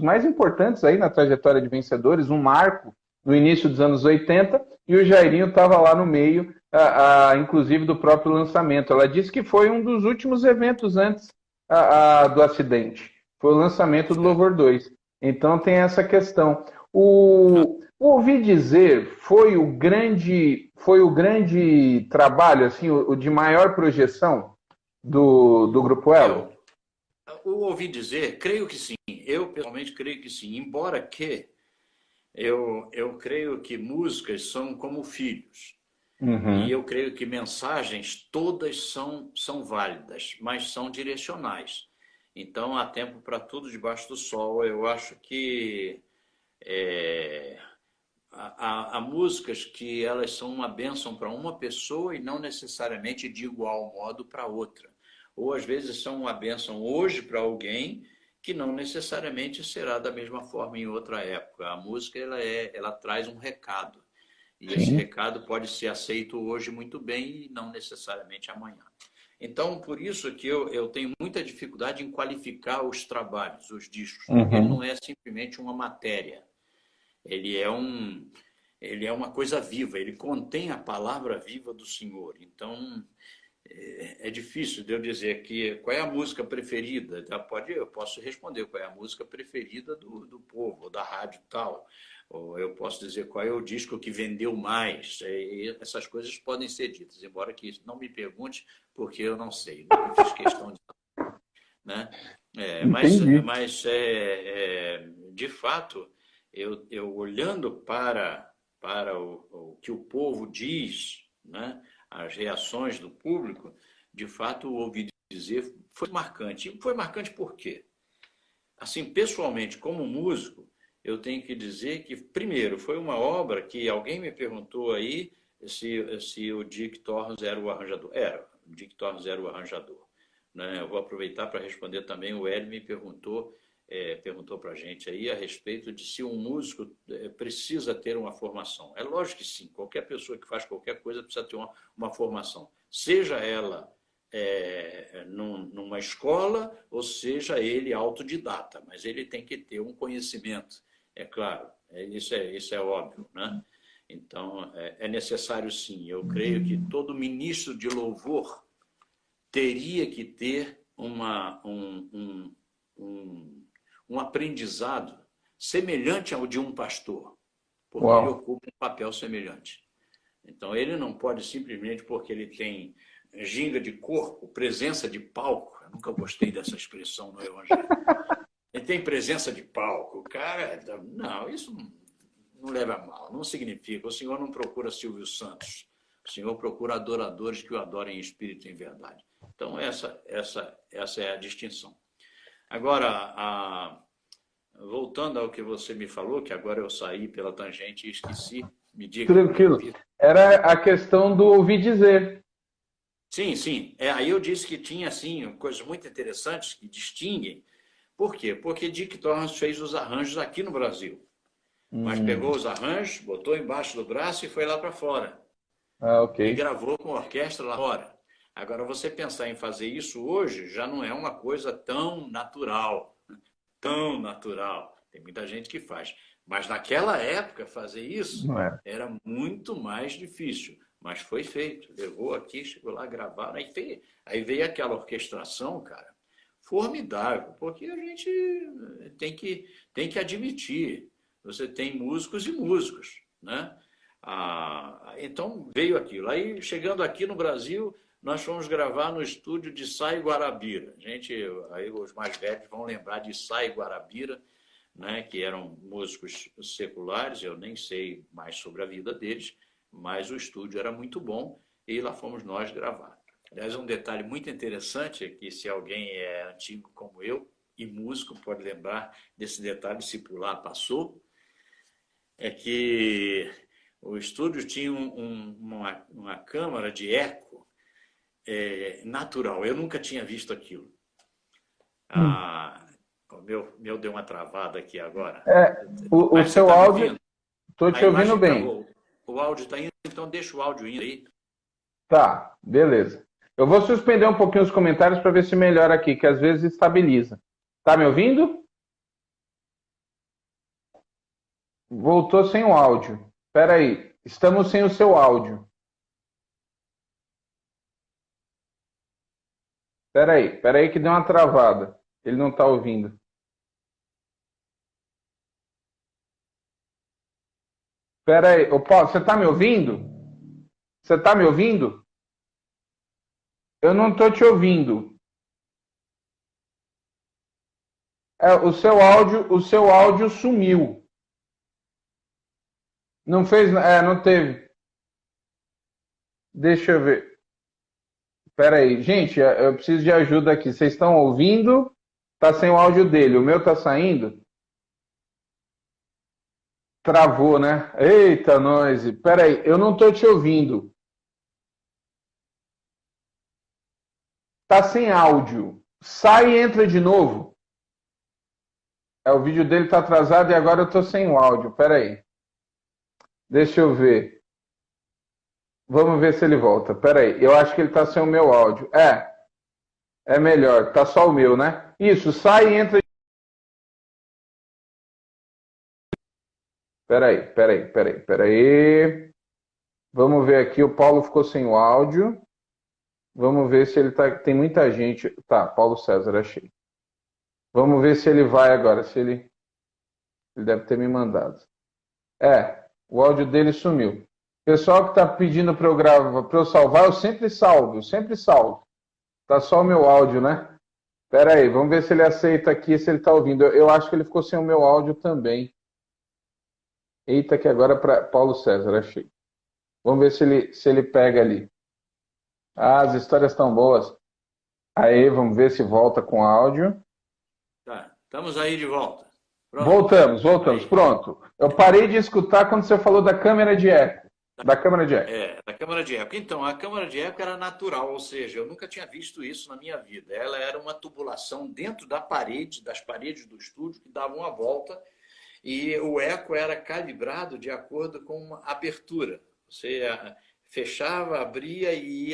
mais importantes aí na trajetória de Vencedores, um marco no início dos anos 80, e o Jairinho estava lá no meio, inclusive do próprio lançamento. Ela disse que foi um dos últimos eventos antes do acidente, foi o lançamento do Louvor 2. Então tem essa questão. O Ouvi Dizer foi o grande trabalho, assim, o de maior projeção do Grupo Elo? Eu, eu ouvi dizer, creio que sim. Eu, pessoalmente, creio que sim. Embora que eu creio que músicas são como filhos. E Uhum. eu creio que mensagens todas são válidas, mas são direcionais. Então, há tempo para tudo debaixo do sol. Eu acho que é, há músicas que elas são uma bênção para uma pessoa e não necessariamente de igual modo para outra. Ou às vezes são uma bênção hoje para alguém que não necessariamente será da mesma forma em outra época. A música ela traz um recado e esse Sim. recado pode ser aceito hoje muito bem e não necessariamente amanhã. Então, por isso que eu tenho muita dificuldade em qualificar os trabalhos, os discos, porque ele não Uhum. é simplesmente uma matéria. Ele é ele é uma coisa viva, ele contém a palavra viva do Senhor. Então, é difícil de eu dizer que qual é a música preferida. Eu posso responder qual é a música preferida do povo, da rádio tal. Ou eu posso dizer qual é o disco que vendeu mais. Essas coisas podem ser ditas, embora que isso não me pergunte, porque eu não sei, nunca fiz questão de. Né? Entendi. De fato, eu olhando para o que o povo diz, né? As reações do público, de fato, ouvi dizer, foi marcante. E foi marcante por quê? Assim, pessoalmente, como músico, eu tenho que dizer que, primeiro, foi uma obra que alguém me perguntou aí se o Dick Torres era o arranjador. Era, o Dick Torres era o arranjador. Né? Eu vou aproveitar para responder também. O Hélio me perguntou para a gente aí a respeito de se um músico precisa ter uma formação. É lógico que sim, qualquer pessoa que faz qualquer coisa precisa ter uma formação, seja ela numa escola, ou seja ele autodidata, mas ele tem que ter um conhecimento, é claro, isso é óbvio, né? Então, é necessário sim. Eu creio que todo ministro de louvor teria que ter um aprendizado semelhante ao de um pastor, porque ele Uau. ocupa um papel semelhante. Então, ele não pode simplesmente porque ele tem ginga de corpo, presença de palco. Eu nunca gostei dessa expressão no Evangelho. Ele tem presença de palco. O cara, não, isso não leva a mal, não significa. O Senhor não procura Silvio Santos. O Senhor procura adoradores que o adorem em espírito e em verdade. Então, essa é a distinção. Agora, voltando ao que você me falou, que agora eu saí pela tangente e esqueci, me diga, me Tranquilo. repita. Era a questão do ouvir dizer. Sim, sim. Aí eu disse que tinha, assim, coisas muito interessantes que distinguem. Por quê? Porque Dick Torrance fez os arranjos aqui no Brasil. Mas Hum. pegou os arranjos, botou embaixo do braço e foi lá para fora. Ah, ok. E gravou com a orquestra lá fora. Agora, você pensar em fazer isso hoje já não é uma coisa tão natural. Tão natural. Tem muita gente que faz. Mas naquela época, fazer isso Não é. era muito mais difícil. Mas foi feito. Levou aqui, chegou lá, gravaram. Aí veio aquela orquestração, cara, formidável. Porque a gente tem que admitir. Você tem músicos e músicos, né? Então veio aquilo. Aí, chegando aqui no Brasil, nós fomos gravar no estúdio de Sai Guarabira. Aí os mais velhos vão lembrar de Sai Guarabira, né, que eram músicos seculares, eu nem sei mais sobre a vida deles, mas o estúdio era muito bom e lá fomos nós gravar. Aliás, um detalhe muito interessante é que se alguém é antigo como eu e músico pode lembrar desse detalhe, se pular passou, é que o estúdio tinha uma câmara de eco natural. Eu nunca tinha visto aquilo. Hum. Ah, o meu deu uma travada aqui agora. É, o Mas você seu está me áudio, ouvindo? estou A te ouvindo imagem bem. travou. O áudio está indo, então deixa o áudio indo aí. Tá, beleza. Eu vou suspender um pouquinho os comentários para ver se melhora aqui, que às vezes estabiliza. Tá me ouvindo? Voltou sem o áudio. Espera aí, estamos sem o seu áudio. Espera aí que deu uma travada. Ele não está ouvindo. Pera aí, ô Paulo, você tá me ouvindo? Você tá me ouvindo? Eu não tô te ouvindo. O seu áudio sumiu. Não fez, não teve. Deixa eu ver. Pera aí, gente, eu preciso de ajuda aqui. Vocês estão ouvindo? Tá sem o áudio dele. O meu tá saindo? Travou, né? Eita, nós. Pera aí, eu não tô te ouvindo. Tá sem áudio. Sai e entra de novo. O vídeo dele tá atrasado e agora eu tô sem o áudio. Pera aí. Deixa eu ver. Vamos ver se ele volta. Pera aí. Eu acho que ele tá sem o meu áudio. É melhor. Tá só o meu, né? Isso, sai e entra. Pera aí. Vamos ver aqui. O Paulo ficou sem o áudio. Vamos ver se ele tá. Tem muita gente. Tá, Paulo César, achei. Vamos ver se ele vai agora. Se ele deve ter me mandado. O áudio dele sumiu. Pessoal que está pedindo para eu gravar, para eu salvar, eu sempre salvo, eu sempre salvo. Tá só o meu áudio, né? Pera aí, vamos ver se ele aceita aqui, se ele está ouvindo. Eu acho que ele ficou sem o meu áudio também. Eita, que agora para Paulo César, achei. Vamos ver se ele pega ali. Ah, as histórias estão boas. Aí, vamos ver se volta com áudio. Tá, estamos aí de volta. Pronto. Voltamos, Aí. pronto. Eu parei de escutar quando você falou da câmera de eco. Da câmera de eco. Da câmara de eco. Então, a câmara de eco era natural, ou seja, eu nunca tinha visto isso na minha vida. Ela era uma tubulação dentro da parede, das paredes do estúdio, que dava uma volta, e o eco era calibrado de acordo com uma abertura. Você fechava, abria e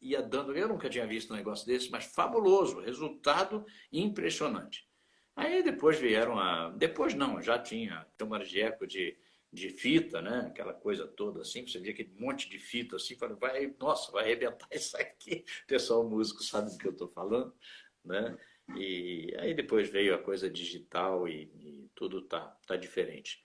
ia dando. Eu nunca tinha visto um negócio desse, mas fabuloso, resultado impressionante. Aí depois vieram Depois não, já tinha câmara de eco de fita, né? Aquela coisa toda assim, você via aquele monte de fita assim, falando, nossa, vai arrebentar isso aqui. O pessoal músico sabe do que eu estou falando, né? E aí depois veio a coisa digital e tudo tá diferente.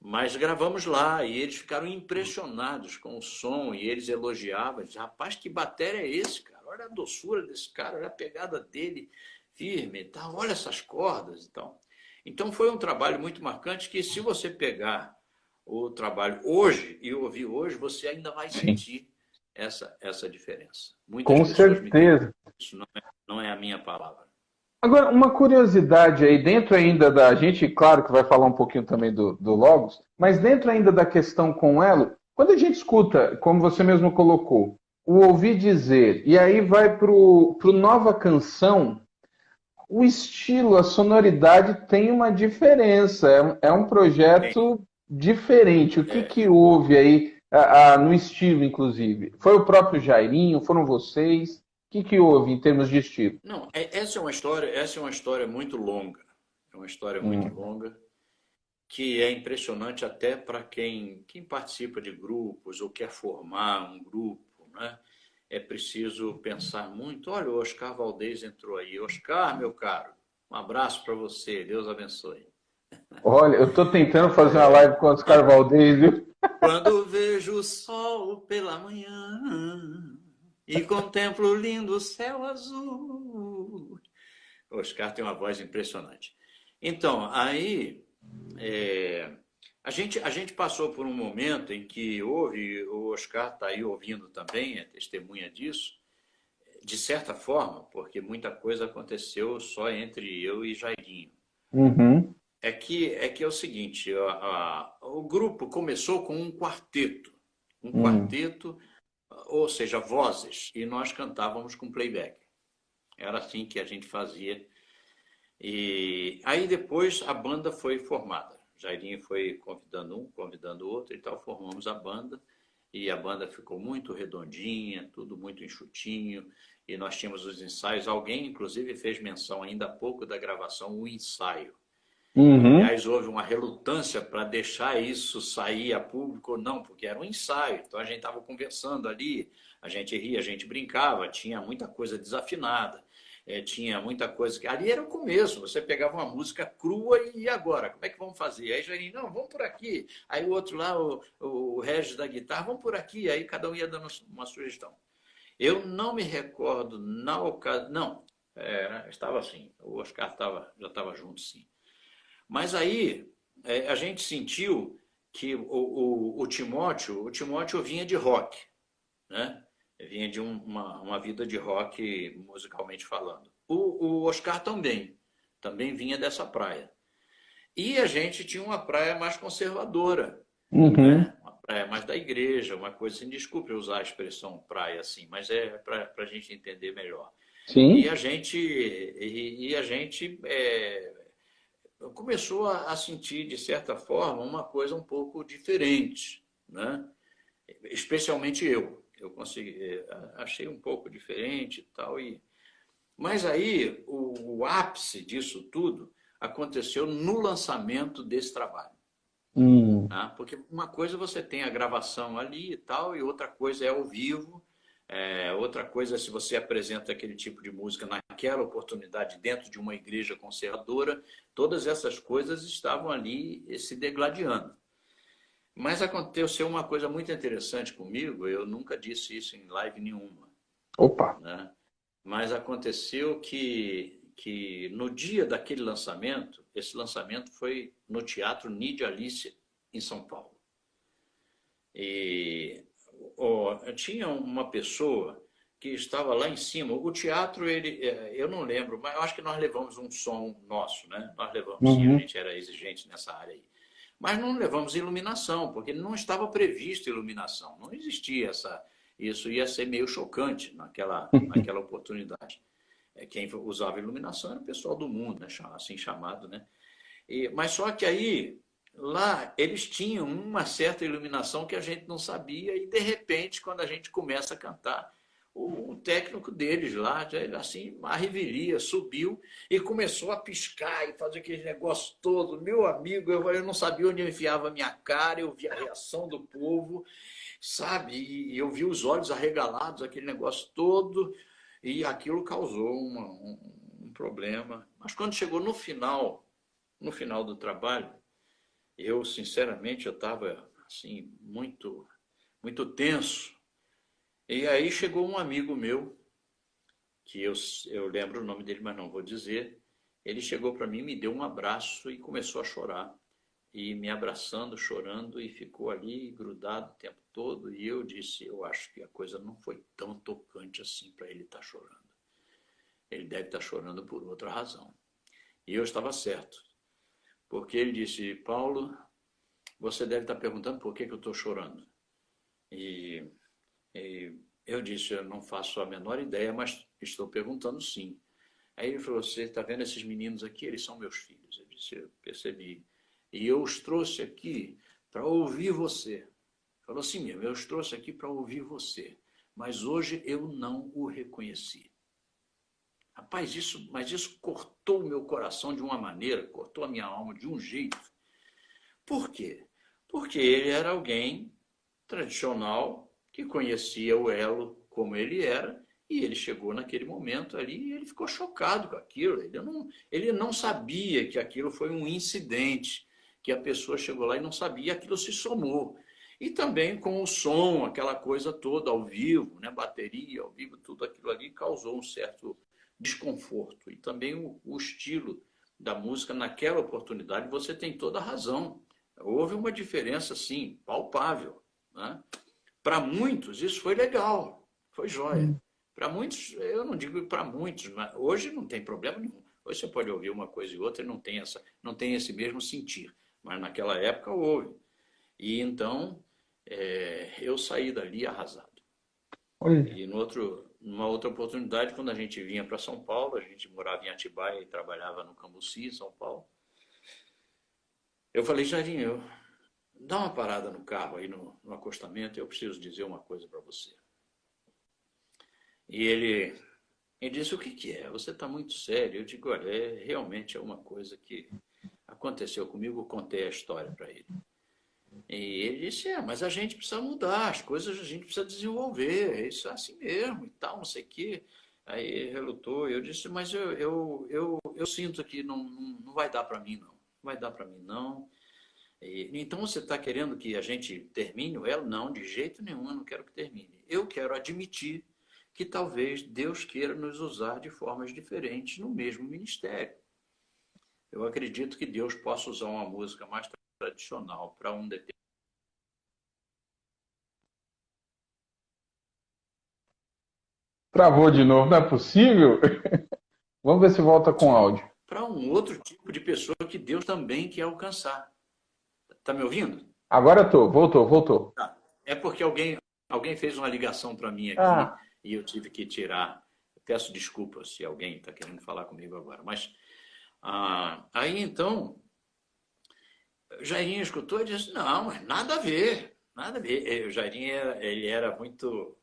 Mas gravamos lá e eles ficaram impressionados com o som e eles elogiavam. Rapaz, que bateria é esse, cara? Olha a doçura desse cara, olha a pegada dele firme e tal, olha essas cordas e tal. Então foi um trabalho muito marcante que se você pegar o trabalho hoje e ouvir hoje, você ainda vai sentir essa diferença. Muitas Com pessoas me dizem certeza. isso, não é a minha palavra. Agora, uma curiosidade aí, dentro ainda da. A gente, claro que vai falar um pouquinho também do Logos, mas dentro ainda da questão com o Elo, quando a gente escuta, como você mesmo colocou, o ouvir dizer, e aí vai pro Nova Canção, o estilo, a sonoridade tem uma diferença. É um projeto diferente. O que É, que houve aí no estilo, inclusive? Foi o próprio Jairinho? Foram vocês? O que que houve em termos de estilo? não, essa é uma história muito longa. É uma história muito Hum, longa que é impressionante até para quem participa de grupos ou quer formar um grupo, né? É preciso pensar muito. Olha, o Oscar Valdez entrou aí. Oscar, meu caro, um abraço para você. Deus abençoe. Olha, eu estou tentando fazer uma live com o Oscar Valdez, viu? Quando vejo o sol pela manhã e contemplo o lindo céu azul. O Oscar tem uma voz impressionante. Então, aí é, a gente passou por um momento em que houve, o Oscar está aí ouvindo também, é testemunha disso, de certa forma, porque muita coisa aconteceu só entre eu e Jairinho. Uhum, É o seguinte, o grupo começou com um hum. quarteto, ou seja, vozes, e nós cantávamos com playback. Era assim que a gente fazia. E aí depois a banda foi formada. Jairinho foi convidando um, convidando outro e tal, formamos a banda. E a banda ficou muito redondinha, tudo muito enxutinho. E nós tínhamos os ensaios. Alguém, inclusive, fez menção ainda há pouco da gravação, o ensaio. E, Uhum. aliás, houve uma relutância para deixar isso sair a público, não, porque era um ensaio. Então a gente estava conversando ali, a gente ria, a gente brincava, tinha muita coisa desafinada. tinha muita coisa que... Ali era o começo, você pegava uma música crua e agora? Como é que vamos fazer? Aí Jairinho, não, vamos por aqui. Aí o outro lá, o Regis da guitarra, vamos por aqui. Aí cada um ia dando uma sugestão. Eu não me recordo na ocasião... Não, estava assim, o Oscar já estava junto, sim. Mas aí a gente sentiu que o Timóteo vinha de rock, né? Vinha de uma vida de rock, musicalmente falando. O Oscar também vinha dessa praia. E a gente tinha uma praia mais conservadora, Uhum. né? Uma praia mais da igreja, uma coisa assim. Desculpe usar a expressão praia assim, mas é para a gente entender melhor. E Sim. a gente começou a sentir, de certa forma, uma coisa um pouco diferente, né? Especialmente eu. Eu consegui, achei um pouco diferente e tal. Mas aí o ápice disso tudo aconteceu no lançamento desse trabalho. Hum. Tá? Porque uma coisa você tem a gravação ali e tal, e outra coisa é ao vivo, outra coisa é se você apresenta aquele tipo de música naquela oportunidade dentro de uma igreja conservadora, todas essas coisas estavam ali se degladiando. Mas aconteceu uma coisa muito interessante comigo, eu nunca disse isso em live nenhuma, Opa. né? Mas aconteceu que no dia daquele lançamento, esse lançamento foi no Teatro Nid Alice, em São Paulo. E tinha uma pessoa que estava lá em cima. O teatro, eu não lembro, mas eu acho que nós levamos um som nosso, né? Nós levamos sim, a Uhum. gente era exigente nessa área aí. Mas não levamos iluminação, porque não estava previsto iluminação. Não existia essa. Isso ia ser meio chocante naquela oportunidade. Quem usava iluminação era o pessoal do mundo, né? Assim chamado, né? Mas só que aí, lá, eles tinham uma certa iluminação que a gente não sabia, e de repente, quando a gente começa a cantar, o técnico deles lá, assim, a revelia, subiu e começou a piscar e fazer aquele negócio todo. Meu amigo, eu não sabia onde eu enfiava a minha cara, eu vi a reação do povo, sabe? E eu vi os olhos arregalados, aquele negócio todo, e aquilo causou um problema. Mas quando chegou no final do trabalho, eu, sinceramente, eu estava assim, muito, muito tenso. E aí chegou um amigo meu, que eu lembro o nome dele, mas não vou dizer. Ele chegou para mim, me deu um abraço e começou a chorar. E me abraçando, chorando, e ficou ali grudado o tempo todo. E eu disse, eu acho que a coisa não foi tão tocante assim para ele estar chorando. Ele deve estar chorando por outra razão. E eu estava certo, porque ele disse, Paulo, você deve estar perguntando por que eu estou chorando. E, e eu disse, eu não faço a menor ideia, mas estou perguntando sim. Aí ele falou, você está vendo esses meninos aqui? Eles são meus filhos. Eu disse, eu percebi. E eu os trouxe aqui para ouvir você. Falou assim mesmo, eu os trouxe aqui para ouvir você. Mas hoje eu não o reconheci. Rapaz, mas isso cortou o meu coração de uma maneira, cortou a minha alma de um jeito. Por quê? Porque ele era alguém tradicional que conhecia o Elo como ele era, e ele chegou naquele momento ali e ele ficou chocado com aquilo. Ele não sabia que aquilo foi um incidente, que a pessoa chegou lá e não sabia, aquilo se somou. E também com o som, aquela coisa toda ao vivo, né? Bateria ao vivo, tudo aquilo ali causou um certo desconforto. E também o estilo da música naquela oportunidade, você tem toda a razão. Houve uma diferença, sim, palpável, né? Para muitos, isso foi legal, foi jóia. Para muitos, eu não digo para muitos, mas hoje não tem problema nenhum. Hoje você pode ouvir uma coisa e outra e não tem esse mesmo sentir. Mas naquela época houve. E então eu saí dali arrasado. Olha. E numa outra oportunidade, quando a gente vinha para São Paulo, a gente morava em Atibaia e trabalhava no Cambuci, São Paulo. Eu falei, Jardim, dá uma parada no carro aí no acostamento, eu preciso dizer uma coisa para você. E ele disse, o que é? Você está muito sério. Eu digo, olha, realmente é uma coisa que aconteceu comigo, eu contei a história para ele. E ele disse, mas a gente precisa mudar, as coisas a gente precisa desenvolver, isso é assim mesmo e tal, não sei o quê. Aí relutou, eu disse, mas eu sinto que não vai dar para mim, não. Não vai dar para mim, não. Então você está querendo que a gente termine o elo? Não, de jeito nenhum, eu não quero que termine. Eu quero admitir que talvez Deus queira nos usar de formas diferentes no mesmo ministério. Eu acredito que Deus possa usar uma música mais tradicional para um determinado. Travou de novo, não é possível? Vamos ver se volta com áudio. Para um outro tipo de pessoa que Deus também quer alcançar. Está me ouvindo? Agora estou, voltou. Tá. É porque alguém fez uma ligação para mim aqui e eu tive que tirar. Peço desculpas se alguém está querendo falar comigo agora. Mas aí então, Jairinho escutou e disse, não, mas nada a ver, nada a ver. O Jairinho ele era muito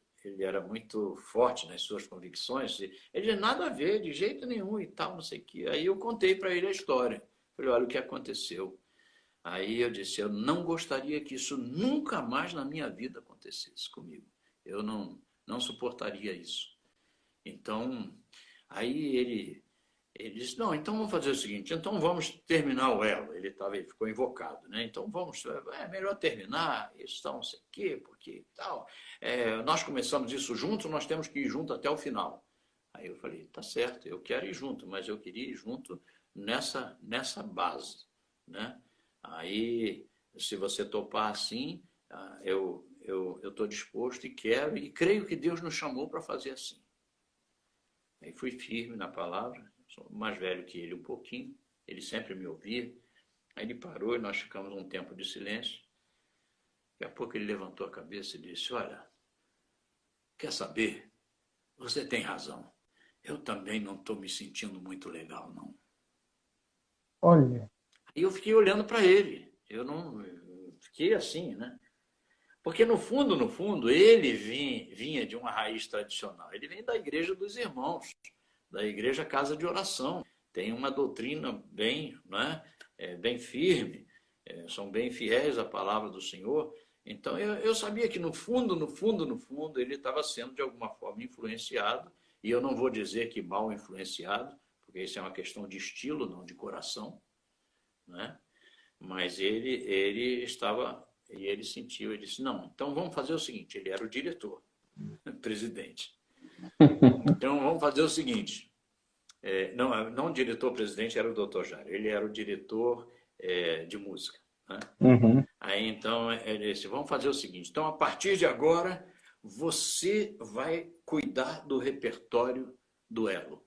forte nas suas convicções. Ele disse, nada a ver, de jeito nenhum e tal, não sei o quê. Aí eu contei para ele a história. Falei, olha o que aconteceu. Aí eu disse, eu não gostaria que isso nunca mais na minha vida acontecesse comigo. Eu não suportaria isso. Então, aí ele disse, não, então vamos fazer o seguinte, então vamos terminar o elo. Ele ficou invocado, né? Então vamos, é melhor terminar, isso tal, não sei o quê, porque tal. Nós começamos isso juntos, nós temos que ir junto até o final. Aí eu falei, tá certo, eu quero ir junto, mas eu queria ir junto nessa base, né? Aí, se você topar assim, eu estou disposto e quero, e creio que Deus nos chamou para fazer assim. Aí fui firme na palavra, sou mais velho que ele um pouquinho, ele sempre me ouvia. Aí ele parou e nós ficamos um tempo de silêncio. Daqui a pouco ele levantou a cabeça e disse, olha, quer saber? Você tem razão. Eu também não estou me sentindo muito legal, não. Olha. E eu fiquei olhando para ele. Eu fiquei assim, né? Porque no fundo, ele vinha de uma raiz tradicional. Ele vem da Igreja dos Irmãos, da Igreja Casa de Oração. Tem uma doutrina bem, né? Bem firme, são bem fiéis à palavra do Senhor. Então eu sabia que no fundo, ele estava sendo de alguma forma influenciado. E eu não vou dizer que mal influenciado, porque isso é uma questão de estilo, não de coração. Né? Mas ele estava, e ele sentiu, ele disse, não, então vamos fazer o seguinte, ele era o diretor, presidente. Então vamos fazer o seguinte, não o diretor-presidente era o Dr. Jairo, ele era o diretor de música. Né? Uhum. Aí então ele disse, vamos fazer o seguinte, então a partir de agora você vai cuidar do repertório do elo.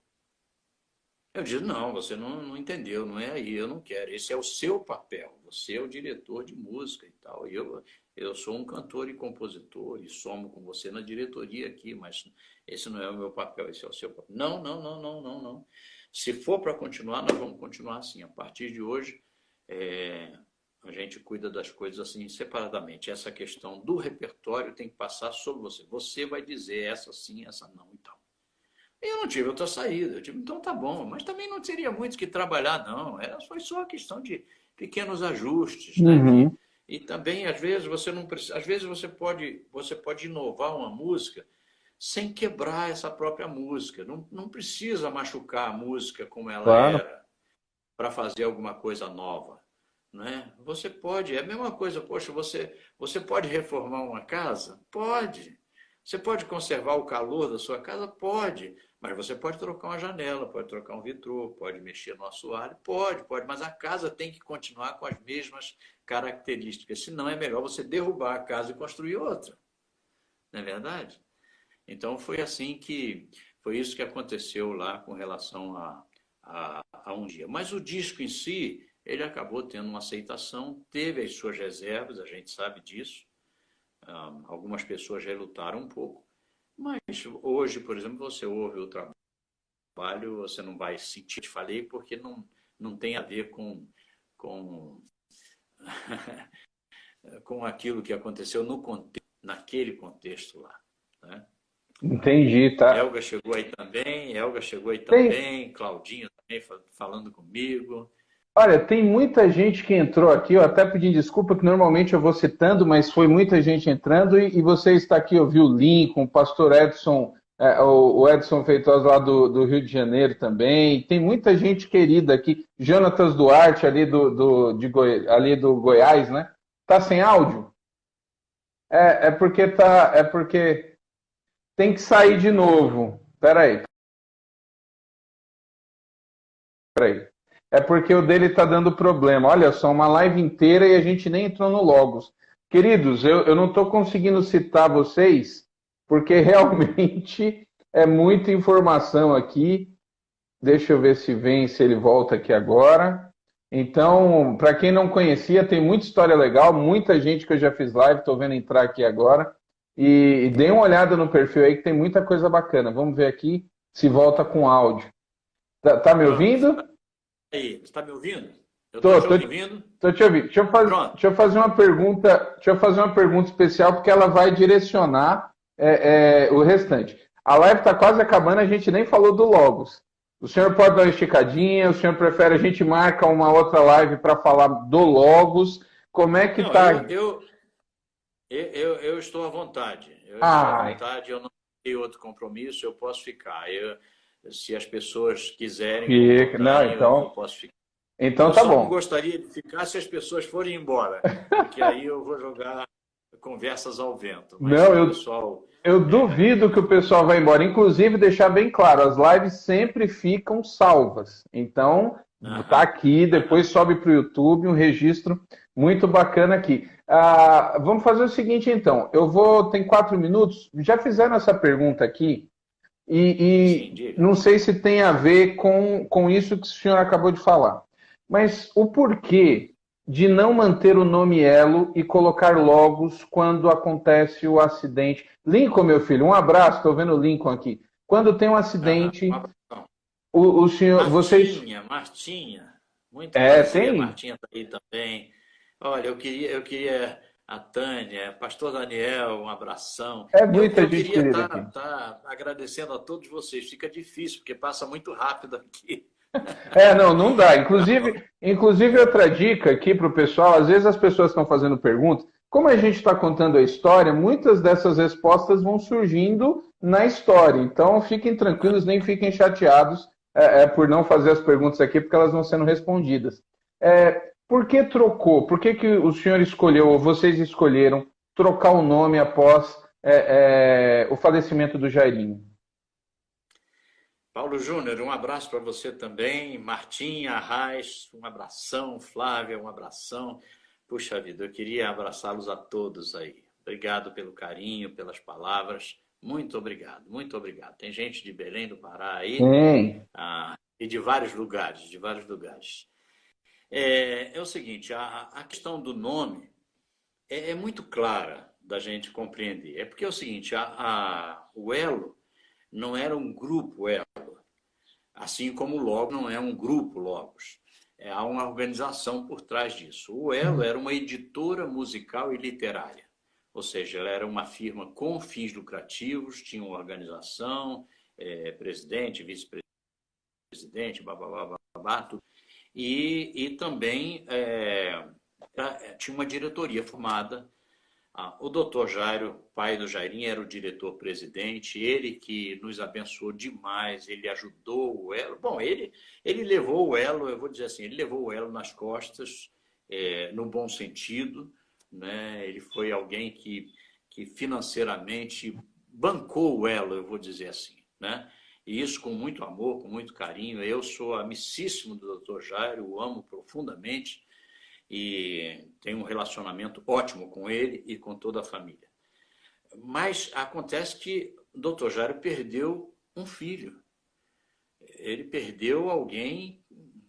Eu disse, não, você não entendeu, não é aí, eu não quero. Esse é o seu papel, você é o diretor de música e tal. Eu sou um cantor e compositor e somo com você na diretoria aqui, mas esse não é o meu papel, esse é o seu papel. Não. Se for para continuar, nós vamos continuar assim. A partir de hoje, a gente cuida das coisas assim separadamente. Essa questão do repertório tem que passar sobre você. Você vai dizer essa sim, essa não e tal. Eu não tive outra saída. Eu tive, então tá bom. Mas também não teria muito que trabalhar, não. Foi só uma questão de pequenos ajustes, né? Uhum. E também, às vezes, você não precisa. Às vezes você pode inovar uma música sem quebrar essa própria música. Não precisa machucar a música como ela era para fazer alguma coisa nova. Né? Você pode, é a mesma coisa, poxa, você pode reformar uma casa? Pode. Você pode conservar o calor da sua casa? Pode. Mas você pode trocar uma janela, pode trocar um vitrô, pode mexer no assoalho? Pode. Mas a casa tem que continuar com as mesmas características. Senão é melhor você derrubar a casa e construir outra. Não é verdade? Então foi isso que aconteceu lá com relação a um dia. Mas o disco em si, ele acabou tendo uma aceitação, teve as suas reservas, a gente sabe disso. Algumas pessoas relutaram um pouco, mas hoje, por exemplo, você ouve o trabalho, você não vai sentir, te falei, porque não tem a ver com aquilo que aconteceu naquele contexto lá. Né? Entendi, tá. Elga chegou aí também, Claudinho também falando comigo. Olha, tem muita gente que entrou aqui, eu até pedi desculpa que normalmente eu vou citando, mas foi muita gente entrando e você está aqui, eu vi o Lincoln, o pastor Edson O Edson Feitosa lá do Rio de Janeiro também. Tem muita gente querida aqui. Jonatas Duarte ali ali do Goiás, né? Tá sem áudio? É porque tem que sair de novo. Peraí. É porque o dele tá dando problema. Olha só, uma live inteira e a gente nem entrou no Logos. Queridos, eu não estou conseguindo citar vocês, porque realmente é muita informação aqui. Deixa eu ver se ele volta aqui agora. Então, para quem não conhecia, tem muita história legal, muita gente que eu já fiz live, estou vendo entrar aqui agora. E dê uma olhada no perfil aí que tem muita coisa bacana. Vamos ver aqui se volta com áudio. Tá me ouvindo? Aí, você está me ouvindo? Eu Tô estou te ouvindo? Tô te ouvindo. Deixa eu fazer uma pergunta, especial, porque ela vai direcionar o restante. A live está quase acabando, a gente nem falou do Logos. O senhor pode dar uma esticadinha? O senhor prefere a gente marca uma outra live para falar do Logos? Como é que está? Eu estou à vontade. Eu não tenho outro compromisso, eu posso ficar. Se as pessoas quiserem, então, eu posso ficar. Então tá bom. Eu só não gostaria de ficar se as pessoas forem embora, porque aí eu vou jogar conversas ao vento. Mas eu duvido que o pessoal vá embora. Inclusive, deixar bem claro, as lives sempre ficam salvas. Então, tá aqui, depois sobe para o YouTube, um registro muito bacana aqui. Vamos fazer o seguinte, então. Tem 4 minutos. Já fizeram essa pergunta aqui? E não sei se tem a ver com isso que o senhor acabou de falar. Mas o porquê de não manter o nome Elo e colocar Logos quando acontece o acidente? Lincoln, meu filho, um abraço, estou vendo o Lincoln aqui. Quando tem um acidente, o senhor... Martinha, muito prazer, tem? Martinha está aí também. Olha, eu queria a Tânia, Pastor Daniel, um abração. Muita gente queria estar agradecendo a todos vocês. Fica difícil, porque passa muito rápido aqui. Não dá. Inclusive outra dica aqui para o pessoal, às vezes as pessoas estão fazendo perguntas, como a gente está contando a história, muitas dessas respostas vão surgindo na história. Então fiquem tranquilos, nem fiquem chateados por não fazer as perguntas aqui, porque elas vão sendo respondidas. Por que trocou? Por que o senhor escolheu, ou vocês escolheram, trocar o nome após o falecimento do Jairinho? Paulo Júnior, um abraço para você também. Martinha, Arraes, um abração. Flávia, um abração. Puxa vida, eu queria abraçá-los a todos aí. Obrigado pelo carinho, pelas palavras. Muito obrigado, muito obrigado. Tem gente de Belém do Pará aí e de vários lugares, É o seguinte, a questão do nome é muito clara da gente compreender. É porque é o seguinte, o Elo não era um grupo Elo, assim como o Logos não é um grupo Logos. Há uma organização por trás disso. O Elo era uma editora musical e literária, ou seja, ela era uma firma com fins lucrativos, tinha uma organização, presidente, vice-presidente, tudo. E também tinha uma diretoria formada. O doutor Jairo, pai do Jairinho, era o diretor-presidente, ele que nos abençoou demais, ele ajudou o Elo. Bom, ele levou o Elo, eu vou dizer assim, ele levou o Elo nas costas, no bom sentido, né? Ele foi alguém que financeiramente bancou o Elo, eu vou dizer assim, né? E isso com muito amor, com muito carinho. Eu sou amicíssimo do Dr. Jairo, o amo profundamente e tenho um relacionamento ótimo com ele e com toda a família. Mas acontece que o Dr. Jairo perdeu um filho. Ele perdeu alguém,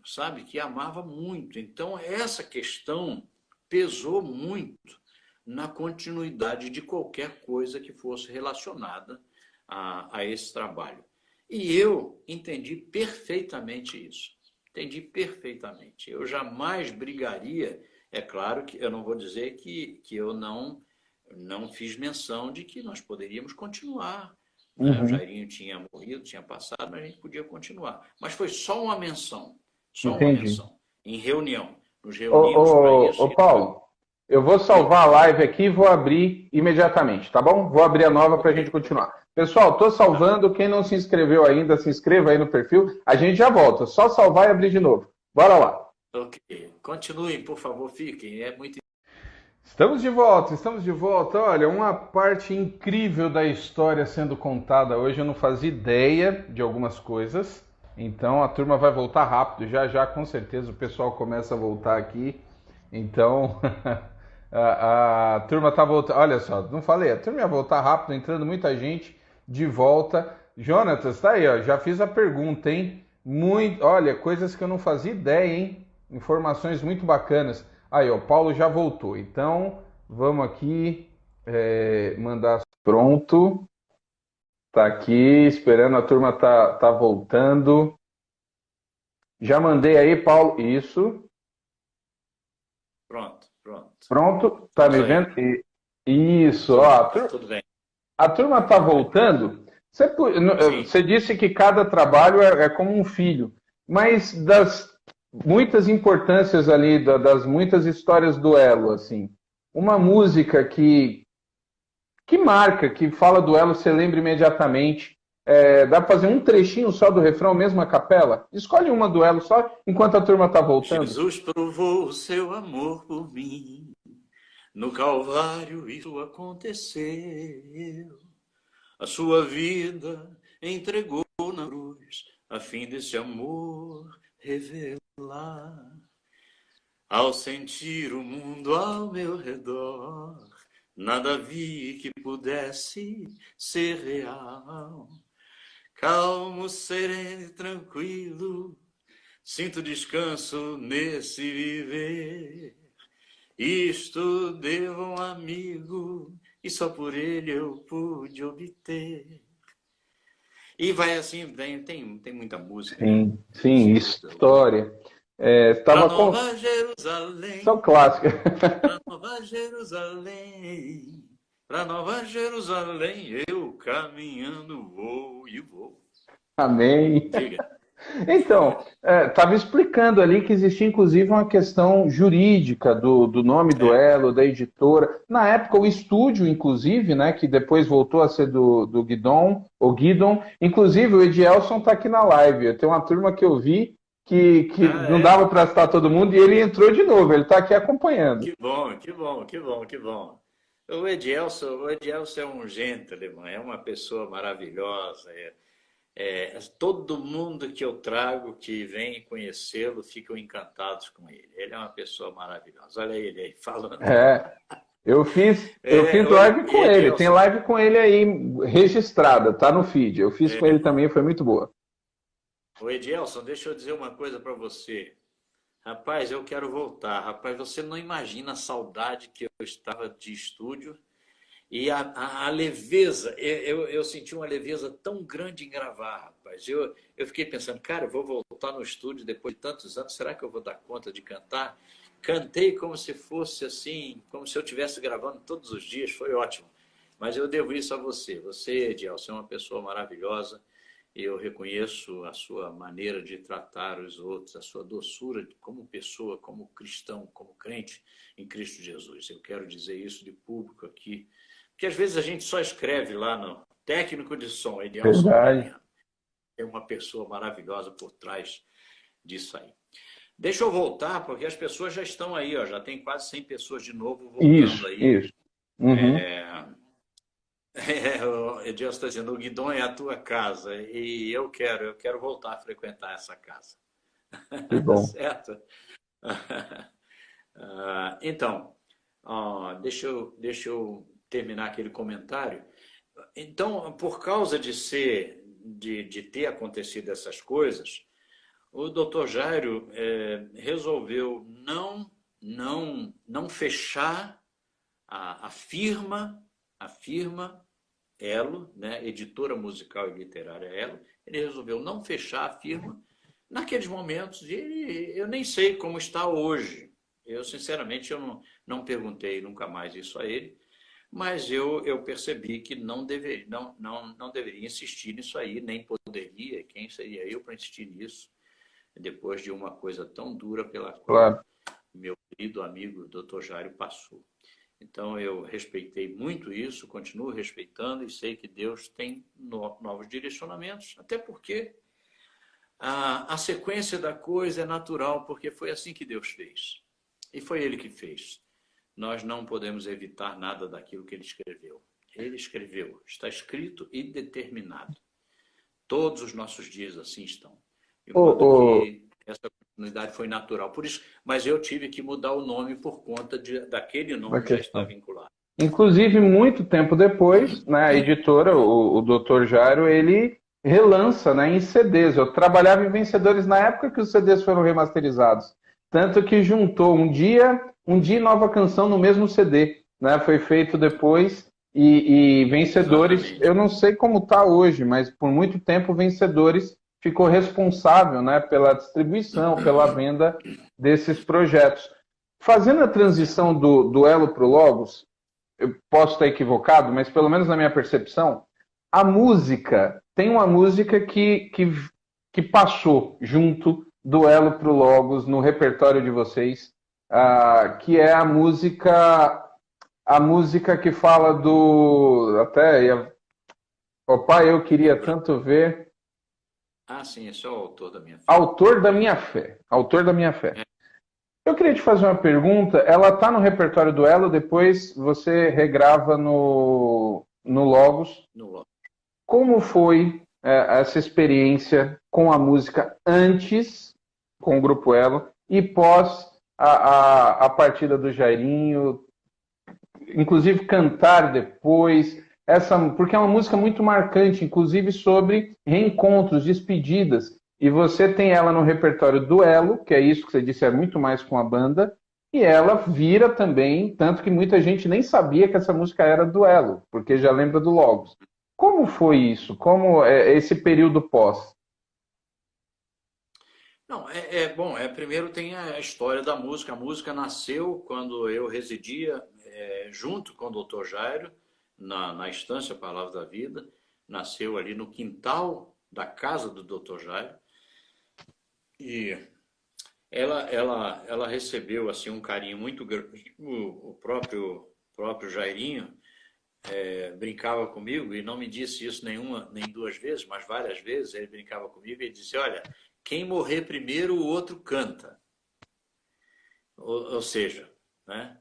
sabe, que amava muito. Então, essa questão pesou muito na continuidade de qualquer coisa que fosse relacionada a esse trabalho. E eu entendi perfeitamente isso. Entendi perfeitamente. Eu jamais brigaria. É claro que eu não vou dizer que eu não fiz menção de que nós poderíamos continuar. Né? O Jairinho tinha morrido, tinha passado, mas a gente podia continuar. Mas foi só uma menção. Só uma menção. Em reunião. Nos reunimos para isso. Paulo, eu vou salvar a live aqui e vou abrir imediatamente, tá bom? Vou abrir a nova para a gente continuar. Pessoal, tô salvando. Quem não se inscreveu ainda, se inscreva aí no perfil. A gente já volta. Só salvar e abrir de novo. Bora lá. Ok. Continuem, por favor, fiquem. É muito. Estamos de volta, estamos de volta. Olha, uma parte incrível da história sendo contada hoje. Eu não fazia ideia de algumas coisas. Então a turma vai voltar rápido. Já já, com certeza, o pessoal começa a voltar aqui. Então a turma tá voltando. Olha só, não falei, a turma ia voltar rápido, entrando muita gente de volta. Jonatas, tá aí, ó. Já fiz a pergunta, hein? Muito, olha, coisas que eu não fazia ideia, hein? Informações muito bacanas. Aí, ó, o Paulo já voltou. Então, vamos aqui mandar. Pronto. Tá aqui, esperando, a turma tá voltando. Já mandei aí, Paulo. Isso. Pronto, pronto. Pronto. Tá Estamos me aí. vendo? Isso, ó. Tudo bem. A turma tá voltando. Sim. Você disse que cada trabalho é como um filho, mas das muitas importâncias ali, das muitas histórias do Elo, assim, uma música que marca, que fala do Elo, você lembra imediatamente. Dá para fazer um trechinho só do refrão, mesmo a capela? Escolhe uma do Elo só enquanto a turma tá voltando. Jesus provou o seu amor por mim. No Calvário isso aconteceu. A sua vida entregou na cruz, a fim desse amor revelar. Ao sentir o mundo ao meu redor, nada vi que pudesse ser real. Calmo, sereno e tranquilo, sinto descanso nesse viver. Isto devo a um amigo, e só por ele eu pude obter. E vai assim, tem muita música, né? Sim, sim, Escuta. história. Pra Estava com. Nova Jerusalém, São clássicas. pra Nova Jerusalém, pra Nova Jerusalém, eu caminhando vou e vou. Amém. Diga. Então, estava explicando ali que existia inclusive uma questão jurídica do nome do É, Elo, da editora. Na época, o estúdio, inclusive, né, que depois voltou a ser do Guidon, o Guidon. Inclusive, o Edielson está aqui na live. Tem uma turma que eu vi que não é. dava para estar todo mundo e ele entrou de novo. Ele está aqui acompanhando. Que bom, que bom, que bom, que bom. O Edielson é um gentleman, é uma pessoa maravilhosa. Todo mundo que eu trago, que vem conhecê-lo, ficam encantados com ele. Ele é uma pessoa maravilhosa. Olha ele aí falando. É, eu fiz Oi, live com ele. Tem Edielson. live com ele aí registrada, tá no feed. Eu fiz com ele também, foi muito boa. Oi, Edielson, deixa eu dizer uma coisa para você. Rapaz, eu quero voltar. Rapaz, você não imagina a saudade que eu estava de estúdio. E a leveza, eu senti uma leveza tão grande em gravar, rapaz. Eu fiquei pensando, cara, eu vou voltar no estúdio depois de tantos anos, será que eu vou dar conta de cantar? Cantei como se fosse assim, como se eu estivesse gravando todos os dias, foi ótimo. Mas eu devo isso a você. Você, Edielson, é uma pessoa maravilhosa. Eu reconheço a sua maneira de tratar os outros, a sua doçura como pessoa, como cristão, como crente em Cristo Jesus. Eu quero dizer isso de público aqui, porque às vezes a gente só escreve lá no técnico de som, Edielson Verdade. Baiano. É uma pessoa maravilhosa por trás disso aí. Deixa eu voltar, porque as pessoas já estão aí, ó, já tem quase 100 pessoas de novo voltando Isso, aí. isso. Uhum. O Edilson está dizendo, o Guidon é a tua casa, e eu quero voltar a frequentar essa casa. Que bom. Certo? Então, deixa eu terminar aquele comentário. Então, por causa de ter acontecido essas coisas, o Dr. Jairo resolveu não fechar a firma Elo, né, editora musical e literária Elo. Ele resolveu não fechar a firma naqueles momentos. E eu nem sei como está hoje. Eu, sinceramente, eu não perguntei nunca mais isso a ele, mas eu percebi que não deveria insistir nisso aí, nem poderia. Quem seria eu para insistir nisso, depois de uma coisa tão dura pela qual Claro. meu querido amigo Dr. Jairo passou. Então, eu respeitei muito isso, continuo respeitando e sei que Deus tem novos direcionamentos, até porque a sequência da coisa é natural, porque foi assim que Deus fez. E foi Ele que fez. Nós não podemos evitar nada daquilo que Ele escreveu. Ele escreveu, está escrito e determinado. Todos os nossos dias assim estão. De modo que essa continuidade foi natural. Por isso, mas eu tive que mudar o nome por conta daquele nome que já está vinculado. Inclusive, muito tempo depois, né, a editora, o Dr. Jairo, ele relança, né, em CDs. Eu trabalhava em Vencedores na época que os CDs foram remasterizados. Tanto que juntou um dia e nova canção no mesmo CD. Né, foi feito depois e Vencedores, exatamente. Eu não sei como está hoje, mas por muito tempo Vencedores ficou responsável, né, pela distribuição, pela venda desses projetos. Fazendo a transição do Elo para o Logos, eu posso estar equivocado, mas pelo menos na minha percepção, a música, tem uma música que passou junto do Elo para o Logos no repertório de vocês, que é a música que fala do... O pai, eu queria tanto ver... sim, esse é o Autor da Minha Fé. Autor da Minha Fé. Autor da Minha Fé. Eu queria te fazer uma pergunta. Ela está no repertório do Elo, depois você regrava no Logos. No Logos. Como foi essa experiência com a música antes, com o Grupo Elo, e pós a partida do Jairinho? Inclusive cantar depois, porque é uma música muito marcante, inclusive sobre reencontros, despedidas. E você tem ela no repertório do Elo, que é isso que você disse, é muito mais com a banda, e ela vira também, tanto que muita gente nem sabia que essa música era do Elo, porque já lembra do Logos. Como foi isso? Como é esse período pós? Não, bom, primeiro tem a história da música. A música nasceu quando eu residia junto com o Dr. Jairo, na Estância Palavra da Vida. Nasceu ali no quintal da casa do Dr. Jairo. E ela recebeu assim um carinho muito grande. O próprio Jairinho brincava comigo, e não me disse isso nem duas vezes, mas várias vezes ele brincava comigo e disse: olha, quem morrer primeiro, o outro canta. Ou seja, né?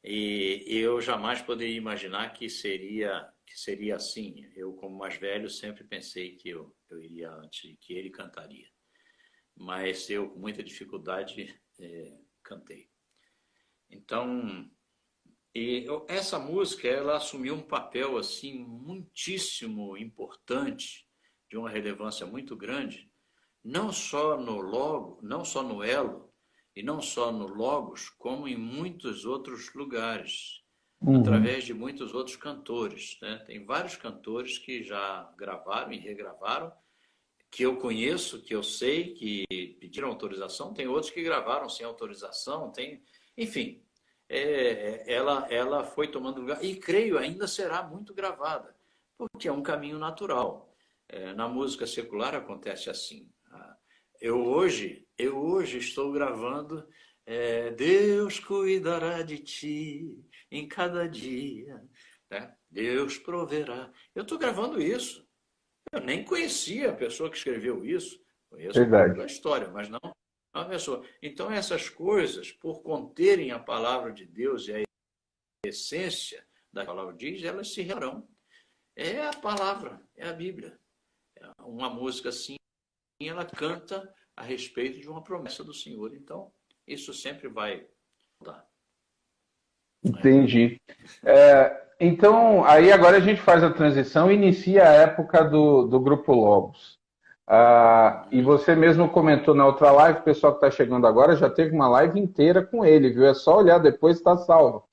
E eu jamais poderia imaginar que seria assim. Eu, como mais velho, sempre pensei que eu iria antes e que ele cantaria. Mas eu, com muita dificuldade, cantei. Então, essa música, ela assumiu um papel assim muitíssimo importante, de uma relevância muito grande, não só no Elo, e não só no Logos, como em muitos outros lugares, através de muitos outros cantores. Né? Tem vários cantores que já gravaram e regravaram, que eu conheço, que eu sei, que pediram autorização. Tem outros que gravaram sem autorização. Enfim, ela foi tomando lugar, e creio ainda será muito gravada, porque é um caminho natural. Na música secular acontece assim. Eu hoje estou gravando Deus cuidará de ti em cada dia, né? Deus proverá. Eu estou gravando isso. Eu nem conhecia a pessoa que escreveu isso. Conheço um pouco da história, mas não a pessoa. Então, essas coisas, por conterem a palavra de Deus e a essência da palavra de Deus, elas se revelarão. É a palavra, é a Bíblia. Uma música assim, ela canta a respeito de uma promessa do Senhor. Então, isso sempre vai mudar. Entendi. Então, aí agora a gente faz a transição e inicia a época do Grupo Logos. E você mesmo comentou na outra live, o pessoal que está chegando agora já teve uma live inteira com ele, viu? É só olhar depois, está salvo.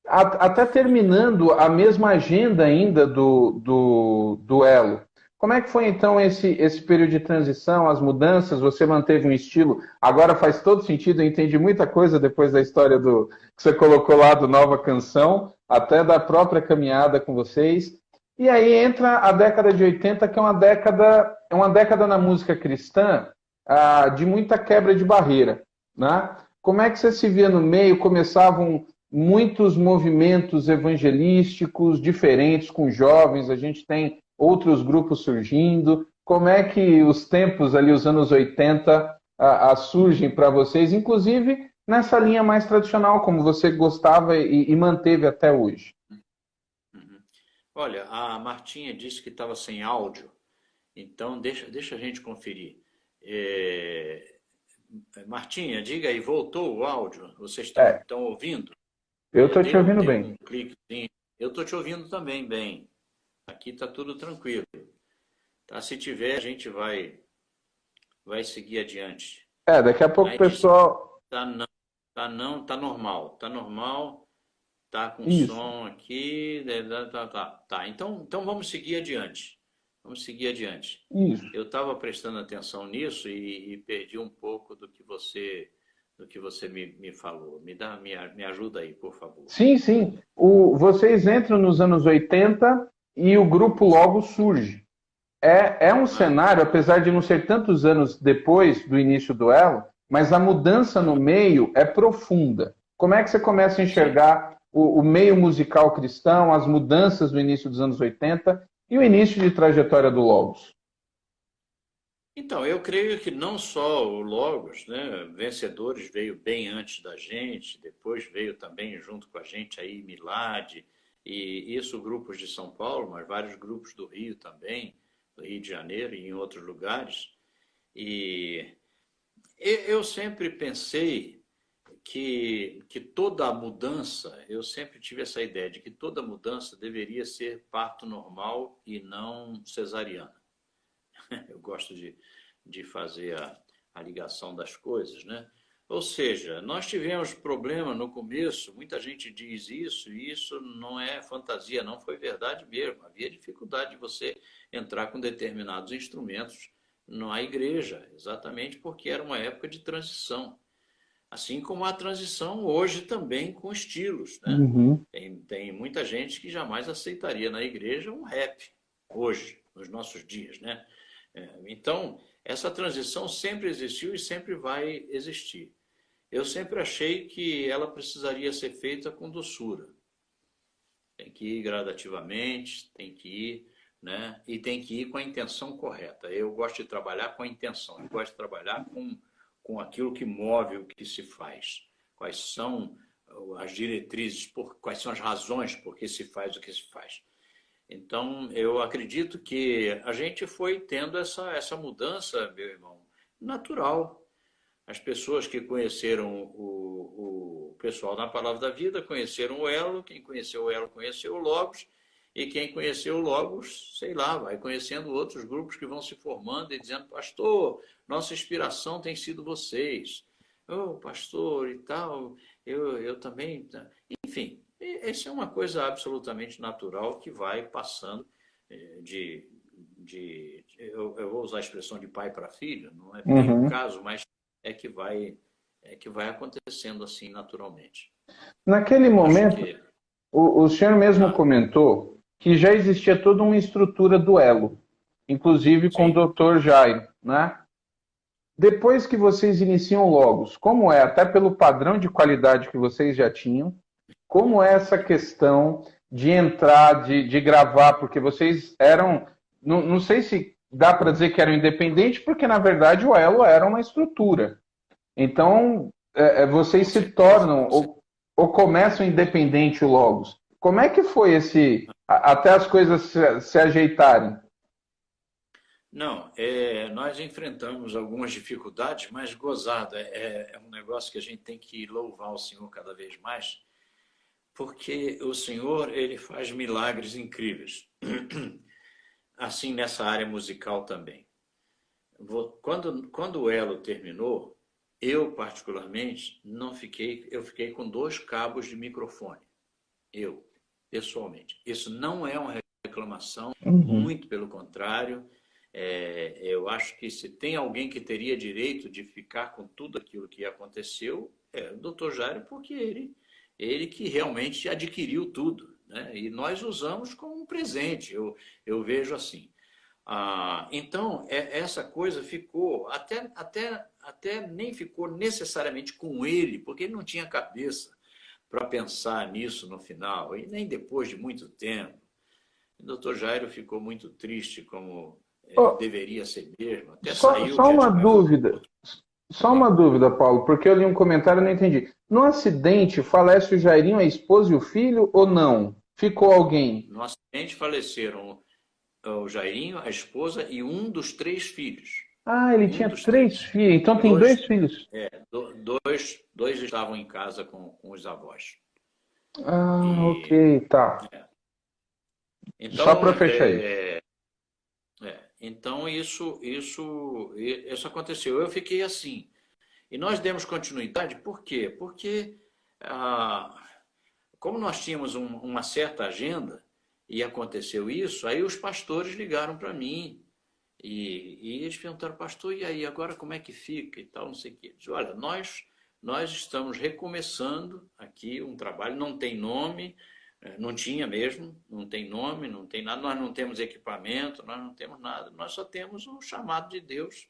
Até terminando a mesma agenda ainda do Elo. Como é que foi, então, esse período de transição, as mudanças? Você manteve um estilo? Agora faz todo sentido, eu entendi muita coisa depois da história que você colocou lá do Nova Canção, até da própria caminhada com vocês. E aí entra a década de 80, que é uma década na música cristã de muita quebra de barreira. Né? Como é que você se via no meio? Começavam muitos movimentos evangelísticos diferentes com jovens, a gente tem outros grupos surgindo. Como é que os tempos ali, os anos 80, surgem para vocês, inclusive nessa linha mais tradicional, como você gostava e manteve até hoje? Uhum. Olha, a Martinha disse que estava sem áudio, então deixa a gente conferir. É, Martinha, diga aí, voltou o áudio? Vocês É, estão ouvindo? eu estou te ouvindo Dê bem. um clique. Eu estou te ouvindo também bem. Aqui está tudo tranquilo. Tá? Se tiver, a gente vai seguir adiante. Daqui a pouco o Aí disse pessoal. tá não, tá normal, tá normal, tá com Isso, som aqui, tá. Então vamos seguir adiante. Vamos seguir adiante. isso. Eu estava prestando atenção nisso e perdi um pouco do que você me falou. Me ajuda aí, por favor. Sim, sim. Vocês entram nos anos 80 e o grupo logo surge. É um Ah, cenário, apesar de não ser tantos anos depois do início do Elo, mas a mudança no meio é profunda. Como é que você começa a sim. enxergar o meio musical cristão, as mudanças do início dos anos 80 e o início de trajetória do Logos? Então, eu creio que não só o Logos, né, Vencedores veio bem antes da gente, depois veio também junto com a gente aí Milad, e isso grupos de São Paulo, mas vários grupos do Rio também, do Rio de Janeiro e em outros lugares. E eu sempre pensei que toda mudança, eu sempre tive essa ideia de que toda mudança deveria ser parto normal e não cesariana. Eu gosto de fazer a ligação das coisas, né? Ou seja, nós tivemos problema no começo, muita gente diz isso, e isso não é fantasia, não foi verdade mesmo. Havia dificuldade de você entrar com determinados instrumentos na igreja, exatamente porque era uma época de transição. Assim como a transição hoje também com estilos, né? Uhum. Tem muita gente que jamais aceitaria na igreja um rap, hoje, nos nossos dias, né? Então, essa transição sempre existiu e sempre vai existir. Eu sempre achei que ela precisaria ser feita com doçura. Tem que ir gradativamente, tem que ir, né? E tem que ir com a intenção correta. Eu gosto de trabalhar com a intenção, eu gosto de trabalhar com aquilo que move o que se faz. Quais são as diretrizes, quais são as razões por que se faz o que se faz. Então, eu acredito que a gente foi tendo essa mudança, meu irmão, natural. As pessoas que conheceram o pessoal na Palavra da Vida conheceram o Elo, quem conheceu o Elo conheceu o Logos, e quem conheceu o Logos, sei lá, vai conhecendo outros grupos que vão se formando e dizendo, pastor, nossa inspiração tem sido vocês. Oh, pastor e tal, eu também. Enfim, essa é uma coisa absolutamente natural que vai passando eu vou usar a expressão de pai para filho, não é bem o Uhum. caso, mas é que vai, é que vai acontecendo assim naturalmente. Naquele Acho momento, que. o senhor mesmo Ah, comentou que já existia toda uma estrutura do Elo, inclusive com o sim. Dr. Jairo, né? Depois que vocês iniciam Logos, como é, até pelo padrão de qualidade que vocês já tinham, como é essa questão de entrar, de gravar, porque vocês eram, não sei se dá para dizer que eram independentes, porque na verdade o Elo era uma estrutura. Então, vocês Com se certeza, tornam com certeza. ou começam independente o Logos. Como é que foi até as coisas se ajeitarem? Não, nós enfrentamos algumas dificuldades, mas gozado, é um negócio que a gente tem que louvar o Senhor cada vez mais, porque o Senhor, ele faz milagres incríveis. Assim nessa área musical também. Quando o Elo terminou, eu particularmente não fiquei, eu fiquei com 2 cabos de microfone. Eu, pessoalmente. Isso não é uma reclamação, Uhum. muito pelo contrário. Eu acho que se tem alguém que teria direito de ficar com tudo aquilo que aconteceu, é o Dr. Jairo, porque ele que realmente adquiriu tudo, né? E nós usamos como um presente, eu vejo assim. Então, essa coisa ficou, até nem ficou necessariamente com ele, porque ele não tinha cabeça para pensar nisso no final, e nem depois de muito tempo. O doutor Jairo ficou muito triste, como Oh, deveria ser mesmo. Até só, saiu só de uma advogado. dúvida. Só uma dúvida, Paulo, porque eu li um comentário e não entendi. No acidente, falece o Jairinho, a esposa e o filho, ou não? Ficou alguém? No acidente faleceram o Jairinho, a esposa e um dos 3 filhos. Ah, ele Um tinha dos 3 três. filhos, então tem Dois, 2 filhos. dois estavam em casa com os avós. Ah, ok, E, tá. Só então, para fechar isso. então isso aconteceu. Eu fiquei assim. E nós demos continuidade, por quê? Porque, ah, como nós tínhamos uma certa agenda e aconteceu isso, aí os pastores ligaram para mim e eles perguntaram, pastor, e aí, agora como é que fica e tal, não sei o quê. Eu disse, olha, nós estamos recomeçando aqui um trabalho, não tem nome, não tinha mesmo, não tem nome, não tem nada, nós não temos equipamento, nós não temos nada, nós só temos o chamado de Deus.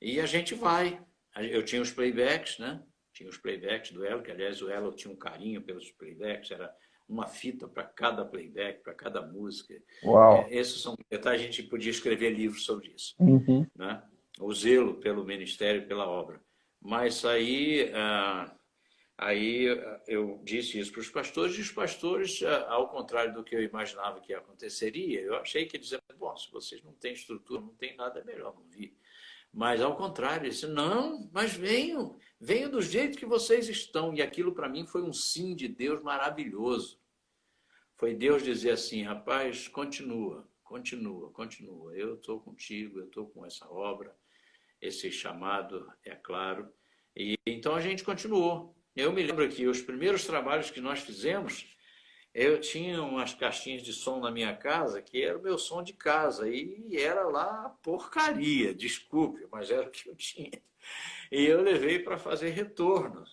E a gente vai. Eu tinha os playbacks, né? Tinha os playbacks do Elo, que aliás o Elo tinha um carinho pelos playbacks, era uma fita para cada playback, para cada música. Uau. Esses são detalhes, a gente podia escrever livros sobre isso, Uhum. né? O zelo pelo ministério, pela obra. Mas aí eu disse isso para os pastores, e os pastores, ao contrário do que eu imaginava que aconteceria, eu achei que eles diziam, bom, se vocês não têm estrutura, não tem nada, é melhor não vir. Mas ao contrário, ele disse, não, mas venham do jeito que vocês estão. E aquilo para mim foi um sim de Deus maravilhoso. Foi Deus dizer assim, rapaz, continua, continua, continua. Eu estou contigo, eu estou com essa obra, esse chamado, é claro. E então a gente continuou. Eu me lembro que os primeiros trabalhos que nós fizemos, eu tinha umas caixinhas de som na minha casa, que era o meu som de casa, e era lá porcaria, desculpe, mas era o que eu tinha. E eu levei para fazer retorno.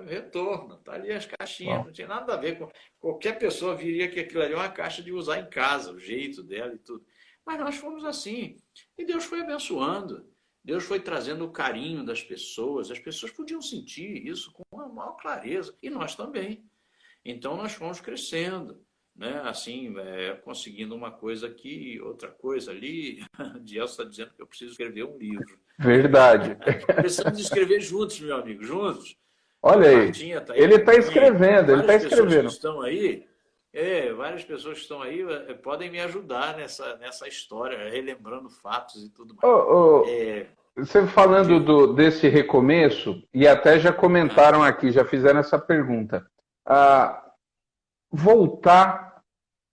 Retorno, tá ali as caixinhas, Uau. não tinha nada a ver com. Qualquer pessoa viria que aquilo ali é uma caixa de usar em casa, o jeito dela e tudo. Mas nós fomos assim. E Deus foi abençoando. Deus foi trazendo o carinho das pessoas. As pessoas podiam sentir isso com a maior clareza. E nós também. Então nós fomos crescendo, né? Assim, conseguindo uma coisa aqui, outra coisa ali. Diel está dizendo que eu preciso escrever um livro. Verdade. Precisamos escrever juntos, meu amigo, juntos. Olha O aí. Martinha está aí Ele está também. escrevendo, ele está Várias pessoas que escrevendo. estão aí, várias pessoas que estão aí podem me ajudar nessa história, relembrando fatos e tudo Ô, mais. ô, você falando Diga. desse recomeço, e até já Ah, comentaram aqui, já fizeram essa pergunta. Ah, voltar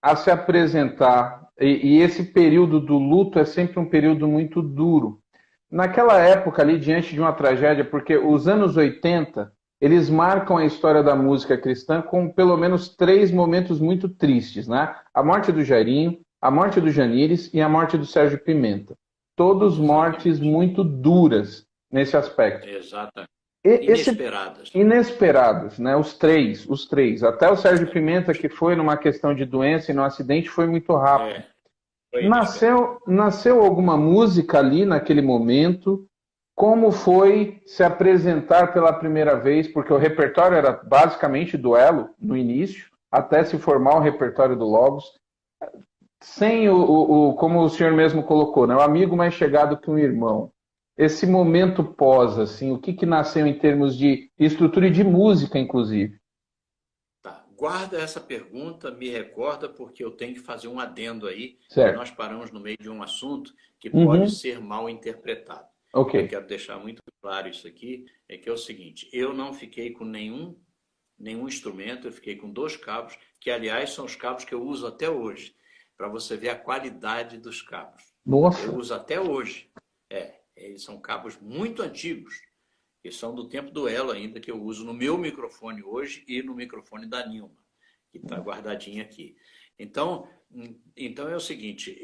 a se apresentar, e esse período do luto é sempre um período muito duro. Naquela época ali, diante de uma tragédia, porque os anos 80 eles marcam a história da música cristã com pelo menos 3 momentos muito tristes, né? A morte do Jairinho, a morte do Janires e a morte do Sérgio Pimenta. Todos mortes exatamente. muito duras nesse aspecto. Exatamente. Esse Inesperadas. inesperados, né? Os três. Até o Sérgio Pimenta, que foi numa questão de doença e no acidente, foi muito rápido. Foi inesperado. Nasceu alguma música ali naquele momento? Como foi se apresentar pela primeira vez? Porque o repertório era basicamente duelo no início, até se formar o repertório do Logos, sem como o senhor mesmo colocou, né? O amigo mais chegado que um irmão. Esse momento pós, assim, o que nasceu em termos de estrutura e de música, inclusive? Tá. Guarda essa pergunta, me recorda, porque eu tenho que fazer um adendo aí, que Certo. nós paramos no meio de um assunto que pode Uhum. ser mal interpretado. Ok. Eu quero deixar muito claro isso aqui, é que é o seguinte, eu não fiquei com nenhum instrumento, eu fiquei com 2 cabos, que aliás são os cabos que eu uso até hoje, para você ver a qualidade dos cabos. Eu Nossa. uso até hoje. Eles são cabos muito antigos, que são do tempo do Elo ainda, que eu uso no meu microfone hoje e no microfone da Nilma, que está guardadinho aqui. Então, então é o seguinte,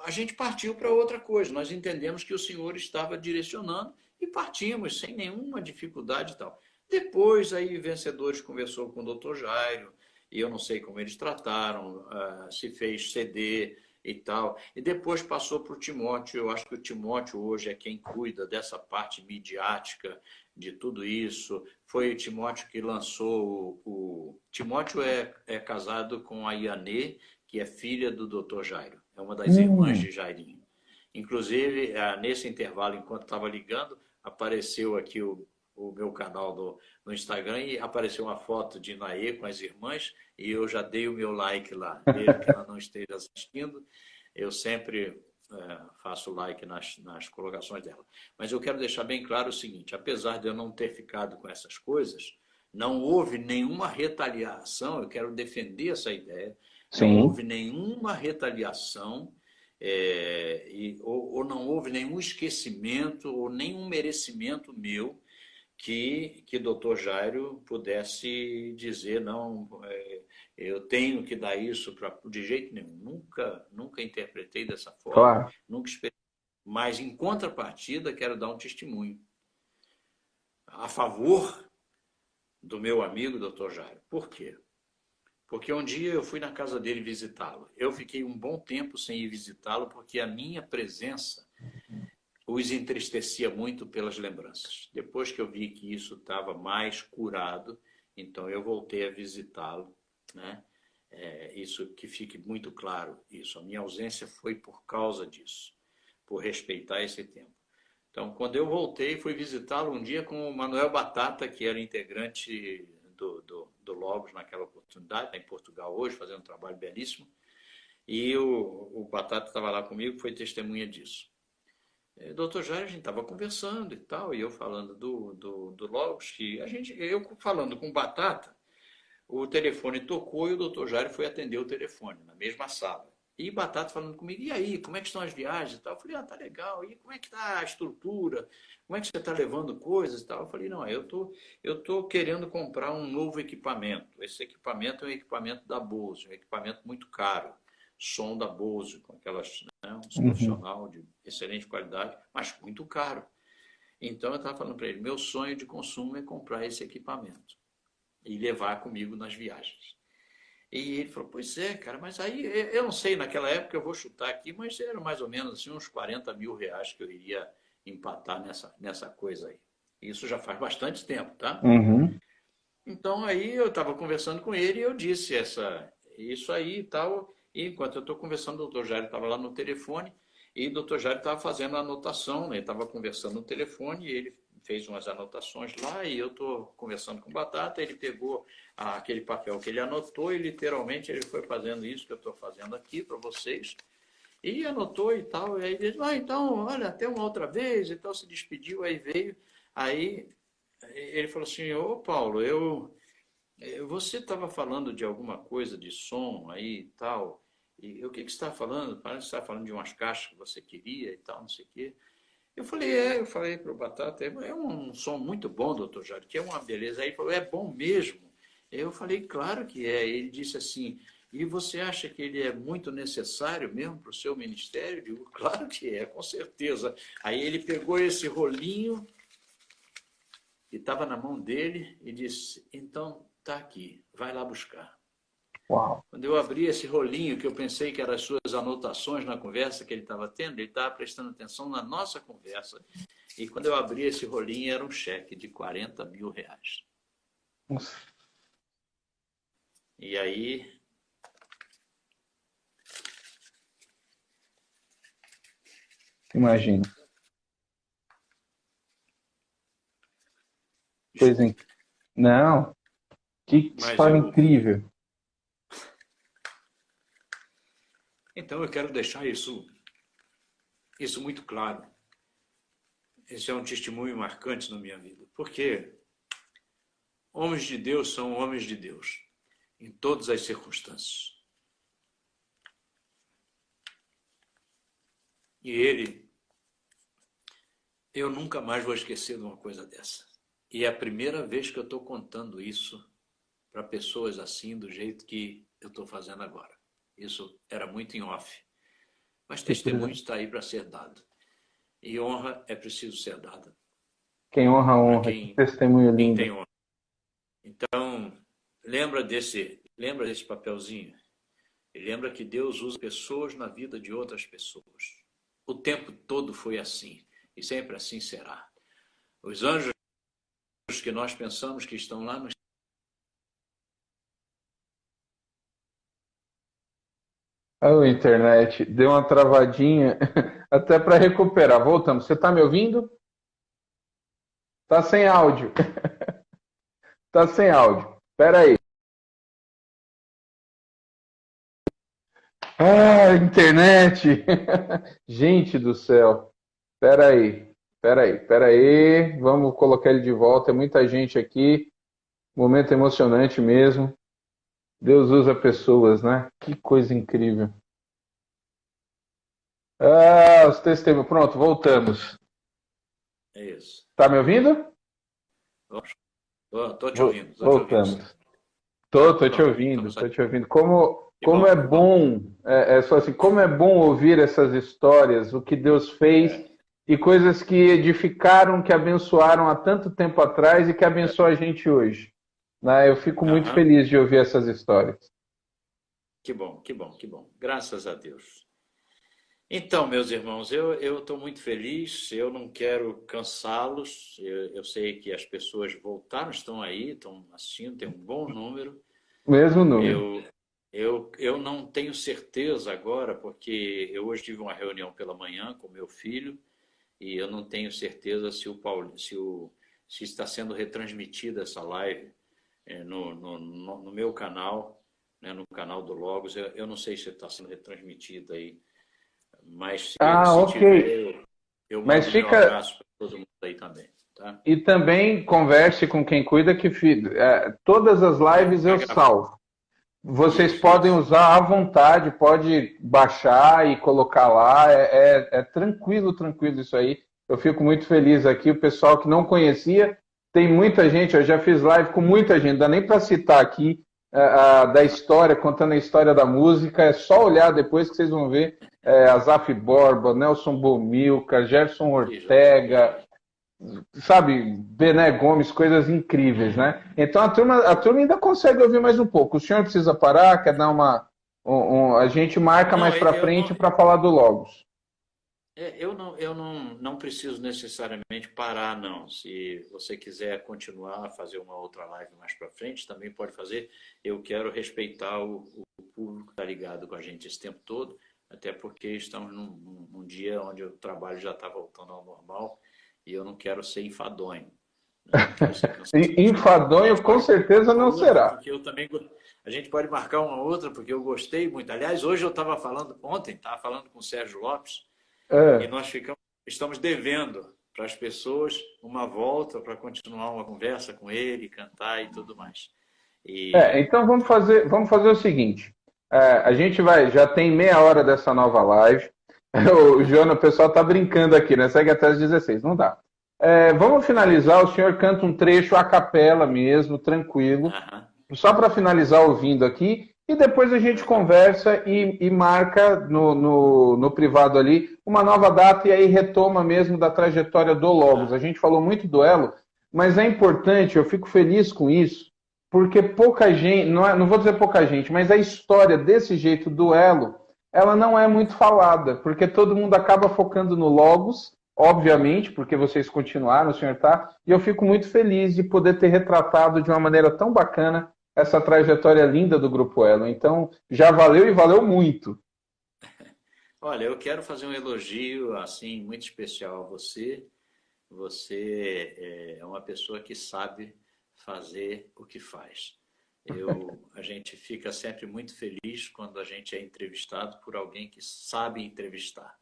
a gente partiu para outra coisa, nós entendemos que o Senhor estava direcionando e partimos sem nenhuma dificuldade e tal. Depois, aí, Vencedores conversou com o Dr. Jairo, e eu não sei como eles trataram, se fez CD e tal. E depois passou para o Timóteo. Eu acho que o Timóteo hoje é quem cuida dessa parte midiática, de tudo isso. Foi o Timóteo que lançou o... Timóteo é casado com a Ianê, que é filha do Dr. Jairo. É uma das irmãs de Jairinho. Inclusive, nesse intervalo, enquanto estava ligando, apareceu aqui o meu canal no Instagram e apareceu uma foto de Naê com as irmãs e eu já dei o meu like lá. Mesmo que ela não esteja assistindo, eu sempre faço like nas colocações dela. Mas eu quero deixar bem claro o seguinte, apesar de eu não ter ficado com essas coisas, não houve nenhuma retaliação, eu quero defender essa ideia, não houve nenhuma retaliação ou não houve nenhum esquecimento ou nenhum merecimento meu que Dr. Jairo pudesse dizer, não, eu tenho que dar isso de jeito nenhum. Nunca interpretei dessa forma, nunca esperei. Mas, em contrapartida, quero dar um testemunho a favor do meu amigo Dr. Jairo. Por quê? Porque um dia eu fui na casa dele visitá-lo. Eu fiquei um bom tempo sem ir visitá-lo porque a minha presença os entristecia muito pelas lembranças. Depois que eu vi que isso estava mais curado, então eu voltei a visitá-lo, né? Isso que fique muito claro, isso. A minha ausência foi por causa disso, por respeitar esse tempo. Então, quando eu voltei, fui visitá-lo um dia com o Manuel Batata, que era integrante do Logos naquela oportunidade, está em Portugal hoje, fazendo um trabalho belíssimo. E o Batata estava lá comigo, foi testemunha disso. Doutor Jair, a gente estava conversando e tal, e eu falando do Logos, que eu falando com Batata, o telefone tocou e o doutor Jair foi atender o telefone, na mesma sala. E Batata falando comigo, e aí, como é que estão as viagens e tal? Eu falei, tá legal, e como é que está a estrutura? Como é que você está levando coisas e tal? Eu falei, não, eu tô querendo comprar um novo equipamento. Esse equipamento é um equipamento da Bose, um equipamento muito caro. Som da Bose, com aquelas, um profissional de excelente qualidade, mas muito caro. Então eu estava falando para ele, meu sonho de consumo é comprar esse equipamento e levar comigo nas viagens. E ele falou, pois é, cara, mas aí, eu não sei, naquela época eu vou chutar aqui, mas era mais ou menos assim, uns 40 mil reais que eu iria empatar nessa coisa aí. Isso já faz bastante tempo, tá? Então aí eu estava conversando com ele e eu disse isso aí e tal. E enquanto eu estou conversando, o doutor Jair estava lá no telefone e o doutor Jair estava fazendo a anotação, né? Ele estava conversando no telefone e ele fez umas anotações lá e eu estou conversando com o Batata, ele pegou aquele papel que ele anotou e literalmente ele foi fazendo isso que eu estou fazendo aqui para vocês e anotou e tal. E aí ele disse, então, olha, até uma outra vez e tal, se despediu, aí veio. Aí ele falou assim, ô Paulo, você estava falando de alguma coisa de som aí e tal, e o que você está falando? Parece que você está falando de umas caixas que você queria e tal, não sei o quê. Eu falei para o Batata, é um som muito bom, doutor Jário, que é uma beleza. Aí ele falou, é bom mesmo? Eu falei, claro que é. Ele disse assim, e você acha que ele é muito necessário mesmo para o seu ministério? Eu digo, claro que é, com certeza. Aí ele pegou esse rolinho e estava na mão dele e disse, então está aqui, vai lá buscar. Uau. Quando eu abri esse rolinho, que eu pensei que eram as suas anotações na conversa que ele estava tendo, ele estava prestando atenção na nossa conversa. E quando eu abri esse rolinho, era um cheque de 40 mil reais. Nossa. E aí... Imagina. Pois é. Não. Que história incrível. Então eu quero deixar isso muito claro. Esse é um testemunho marcante na minha vida. Porque homens de Deus são homens de Deus, em todas as circunstâncias. E eu nunca mais vou esquecer de uma coisa dessa. E é a primeira vez que eu estou contando isso para pessoas assim, do jeito que eu estou fazendo agora. Isso era muito em off. Mas testemunho está aí para ser dado. E honra é preciso ser dada. Quem honra, honra. Que testemunho lindo. Quem tem honra. Então, lembra desse papelzinho. E lembra que Deus usa pessoas na vida de outras pessoas. O tempo todo foi assim. E sempre assim será. Os anjos que nós pensamos que estão lá no... A internet deu uma travadinha até para recuperar. Voltamos. Você está me ouvindo? Tá sem áudio. Tá sem áudio. Espera aí. Ah, internet! Gente do céu. Espera aí. Vamos colocar ele de volta. É muita gente aqui. Momento emocionante mesmo. Deus usa pessoas, né? Que coisa incrível. Ah, os testemunhos. Pronto, voltamos. É isso. Tá me ouvindo? Estou te ouvindo, estou te ouvindo. Voltamos. Tô te Pronto, ouvindo, estamos tô aqui. te ouvindo. Como, Que como bom, é que bom. bom, só assim, como é bom ouvir essas histórias, o que Deus fez É, e coisas que edificaram, que abençoaram há tanto tempo atrás e que abençoam a gente hoje. Né? Eu fico muito aham. feliz de ouvir essas histórias. Que bom, que bom, que bom. Graças a Deus. Então, meus irmãos, eu estou muito feliz, eu não quero cansá-los, eu sei que as pessoas voltaram, estão aí, estão assistindo, tem um bom número. Mesmo número. Eu não tenho certeza agora, porque eu hoje tive uma reunião pela manhã com meu filho e eu não tenho certeza se o Paulo, se está sendo retransmitida essa live no meu canal, né, no canal do Logos. Eu não sei se está sendo retransmitida aí, mas Ah, se ok. tiver, eu Mas mando meu fica. abraço para todo mundo aí também, tá? E também converse com quem cuida que todas as lives Vai eu gravar. salvo. Vocês Isso, podem isso. usar à vontade, pode baixar e colocar lá. É tranquilo, tranquilo isso aí. Eu fico muito feliz aqui. O pessoal que não conhecia, tem muita gente. Eu já fiz live com muita gente, não dá nem para citar aqui da história, contando a história da música. É só olhar depois que vocês vão ver. Azaf Borba, Nelson Bomilcar, Gerson Que joia. Ortega, sabe, Bené Gomes, coisas incríveis, né? Então a turma ainda consegue ouvir mais um pouco. O senhor precisa parar, quer dar a gente marca Não, mais para eu frente não, para falar do Logos. eu não preciso necessariamente parar, não. Se você quiser continuar a fazer uma outra live mais para frente, também pode fazer. Eu quero respeitar o público que está ligado com a gente esse tempo todo, até porque estamos num dia onde o trabalho já está voltando ao normal e eu não quero ser enfadonho, né? Não quero ser cansativo. A Enfadonho gente com pode marcar certeza uma não outra, será. porque eu também. A gente pode marcar uma outra, porque eu gostei muito. Aliás, hoje eu estava falando, ontem, estava falando com o Sérgio Lopes. E É. nós estamos devendo para as pessoas uma volta para continuar uma conversa com ele, cantar e tudo mais. E Então vamos fazer o seguinte. A gente já tem meia hora dessa nova live. O Joana, o pessoal tá brincando aqui, né? Segue até as 16, não dá. Vamos finalizar, o senhor canta um trecho a capela mesmo, tranquilo, aham, só para finalizar ouvindo aqui, e depois a gente legal. conversa e marca no privado ali uma nova data e aí retoma mesmo da trajetória do Logos. A Tá. gente falou muito do Elo, mas é importante, eu fico feliz com isso, porque pouca gente, não vou dizer pouca gente, mas a história desse jeito do Elo, ela não é muito falada, porque todo mundo acaba focando no Logos, obviamente, porque vocês continuaram, o senhor tá, e eu fico muito feliz de poder ter retratado de uma maneira tão bacana essa trajetória linda do Grupo Elo. Então, já valeu e valeu muito. Olha, eu quero fazer um elogio assim muito especial a você. Você é uma pessoa que sabe fazer o que faz. A gente fica sempre muito feliz quando a gente é entrevistado por alguém que sabe entrevistar.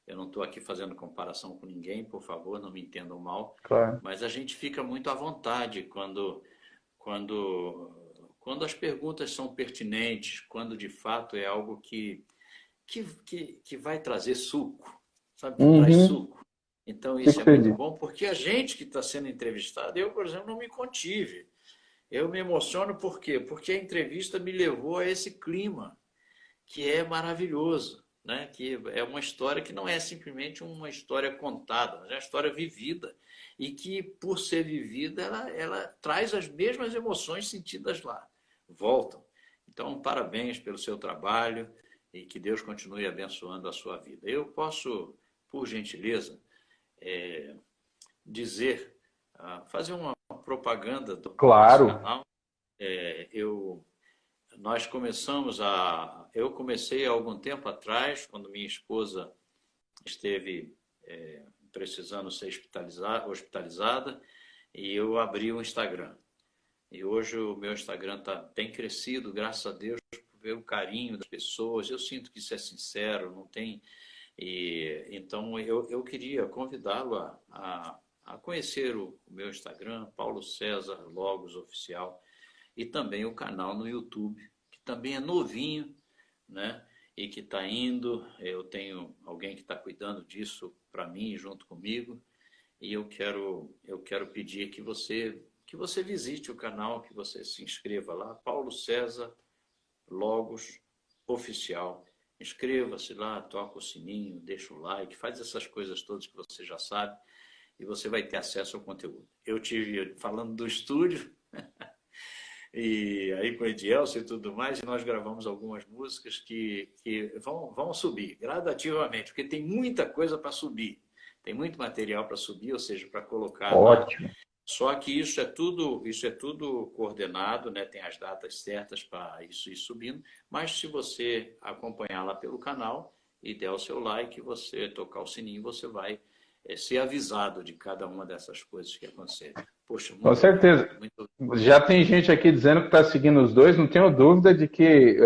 Eu não estou aqui fazendo comparação com ninguém, por favor, não me entendam mal, Claro. mas a gente fica muito à vontade quando, quando as perguntas são pertinentes, quando de fato é algo que vai trazer suco, sabe? Que traz Uhum, suco. Então isso fico é muito feliz. bom, porque a gente que está sendo entrevistado, eu, por exemplo, não me contive. Eu me emociono por quê? Porque a entrevista me levou a esse clima que é maravilhoso, né? Que é uma história que não é simplesmente uma história contada, mas é uma história vivida e que, por ser vivida, ela traz as mesmas emoções sentidas lá, voltam. Então, parabéns pelo seu trabalho e que Deus continue abençoando a sua vida. Eu posso, por gentileza, dizer, fazer uma propaganda do nosso Claro. canal. Nós começamos a... Eu comecei há algum tempo atrás, quando minha esposa esteve precisando ser hospitalizada, e eu abri o Instagram. E hoje o meu Instagram tem crescido, graças a Deus, por ver o carinho das pessoas. Eu sinto que isso é sincero, não tem... Então, eu queria convidá-lo a conhecer o meu Instagram, Paulo César Logos Oficial, e também o canal no YouTube, que também é novinho, né? E que está indo. Eu tenho alguém que está cuidando disso para mim, junto comigo, e eu quero pedir que você visite o canal, que você se inscreva lá, Paulo César Logos Oficial. Inscreva-se lá, toca o sininho, deixa o like, faz essas coisas todas que você já sabe, e você vai ter acesso ao conteúdo. Eu tive falando do estúdio, e aí com o Edielson e tudo mais, e nós gravamos algumas músicas que vão subir gradativamente, porque tem muita coisa para subir, tem muito material para subir, ou seja, para colocar lá. Ótimo. Só que isso é tudo coordenado, né? Tem as datas certas para isso ir subindo, mas se você acompanhar lá pelo canal e der o seu like, você tocar o sininho, você vai ser avisado de cada uma dessas coisas que acontecerem. Poxa, Com certeza. Já tem gente aqui dizendo que está seguindo os dois, não tenho dúvida de que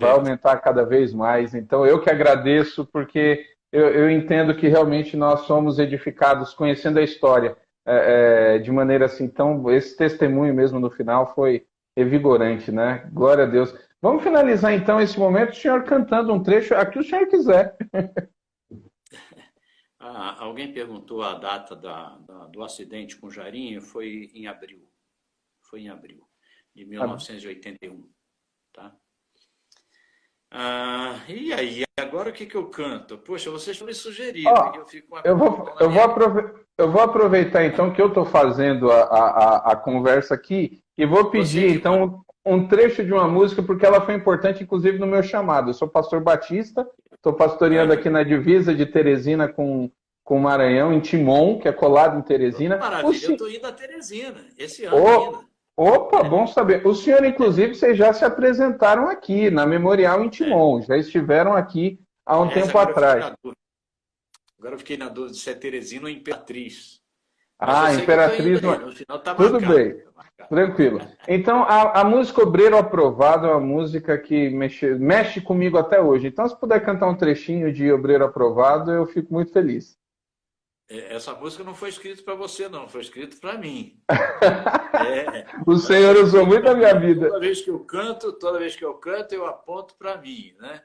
vai aumentar cada vez mais. Então, eu que agradeço, porque eu entendo que realmente nós somos edificados conhecendo a história de maneira assim. Então, esse testemunho mesmo no final foi revigorante, né? Glória a Deus. Vamos finalizar então esse momento, o senhor cantando um trecho, a que o senhor quiser. Alguém perguntou a data do acidente com o Jairinho, foi em abril. Foi em abril de 1981. Tá? E aí, agora o que eu canto? Poxa, vocês me sugeriram. Eu vou aproveitar então que eu estou fazendo a conversa aqui e vou pedir então um trecho de uma música, porque ela foi importante inclusive no meu chamado. Eu sou pastor batista, estou pastoreando aqui na divisa de Teresina com Maranhão, em Timon, que é colado em Teresina. Maravilha, eu estou indo a Teresina esse ano ainda. Opa, bom saber. O senhor, inclusive, vocês já se apresentaram aqui na Memorial em Timon, já estiveram aqui há um tempo atrás. Agora eu fiquei na dúvida se é Teresina ou Imperatriz. Imperatriz, no final tá tudo marcado, bem, tranquilo. Então, a música Obreiro Aprovado é uma música que mexe comigo até hoje. Então, se puder cantar um trechinho de Obreiro Aprovado, eu fico muito feliz. Essa música não foi escrita para você, não. Foi escrita para mim. O Senhor usou muito a minha vida. Toda vez que eu canto, eu aponto para mim, né?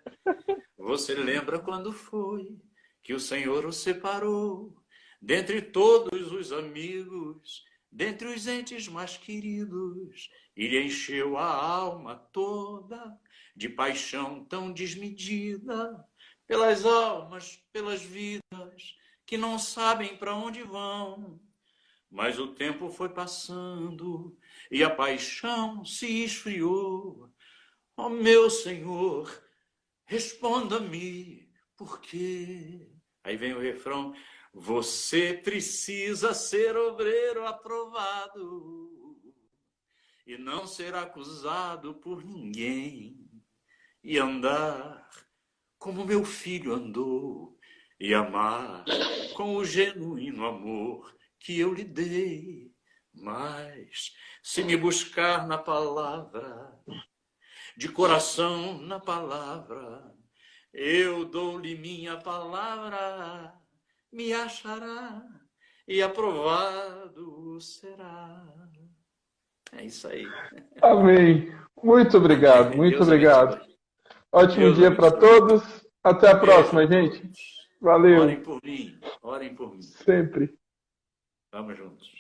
Você lembra quando foi que o Senhor o separou dentre todos os amigos, dentre os entes mais queridos, e lhe encheu a alma toda de paixão tão desmedida pelas almas, pelas vidas que não sabem para onde vão. Mas o tempo foi passando e a paixão se esfriou. Ó meu Senhor, responda-me, por quê? Aí vem o refrão: você precisa ser obreiro aprovado e não ser acusado por ninguém, e andar como meu filho andou, e amar com o genuíno amor que eu lhe dei. Mas se me buscar na palavra, de coração na palavra, eu dou-lhe minha palavra, me achará e aprovado será. É isso aí. Amém. Muito obrigado, muito Deus obrigado. Abençoe. Ótimo Deus dia para todos. Até a próxima, gente. Valeu. Orem por mim. Orem por mim. Sempre. Vamos juntos.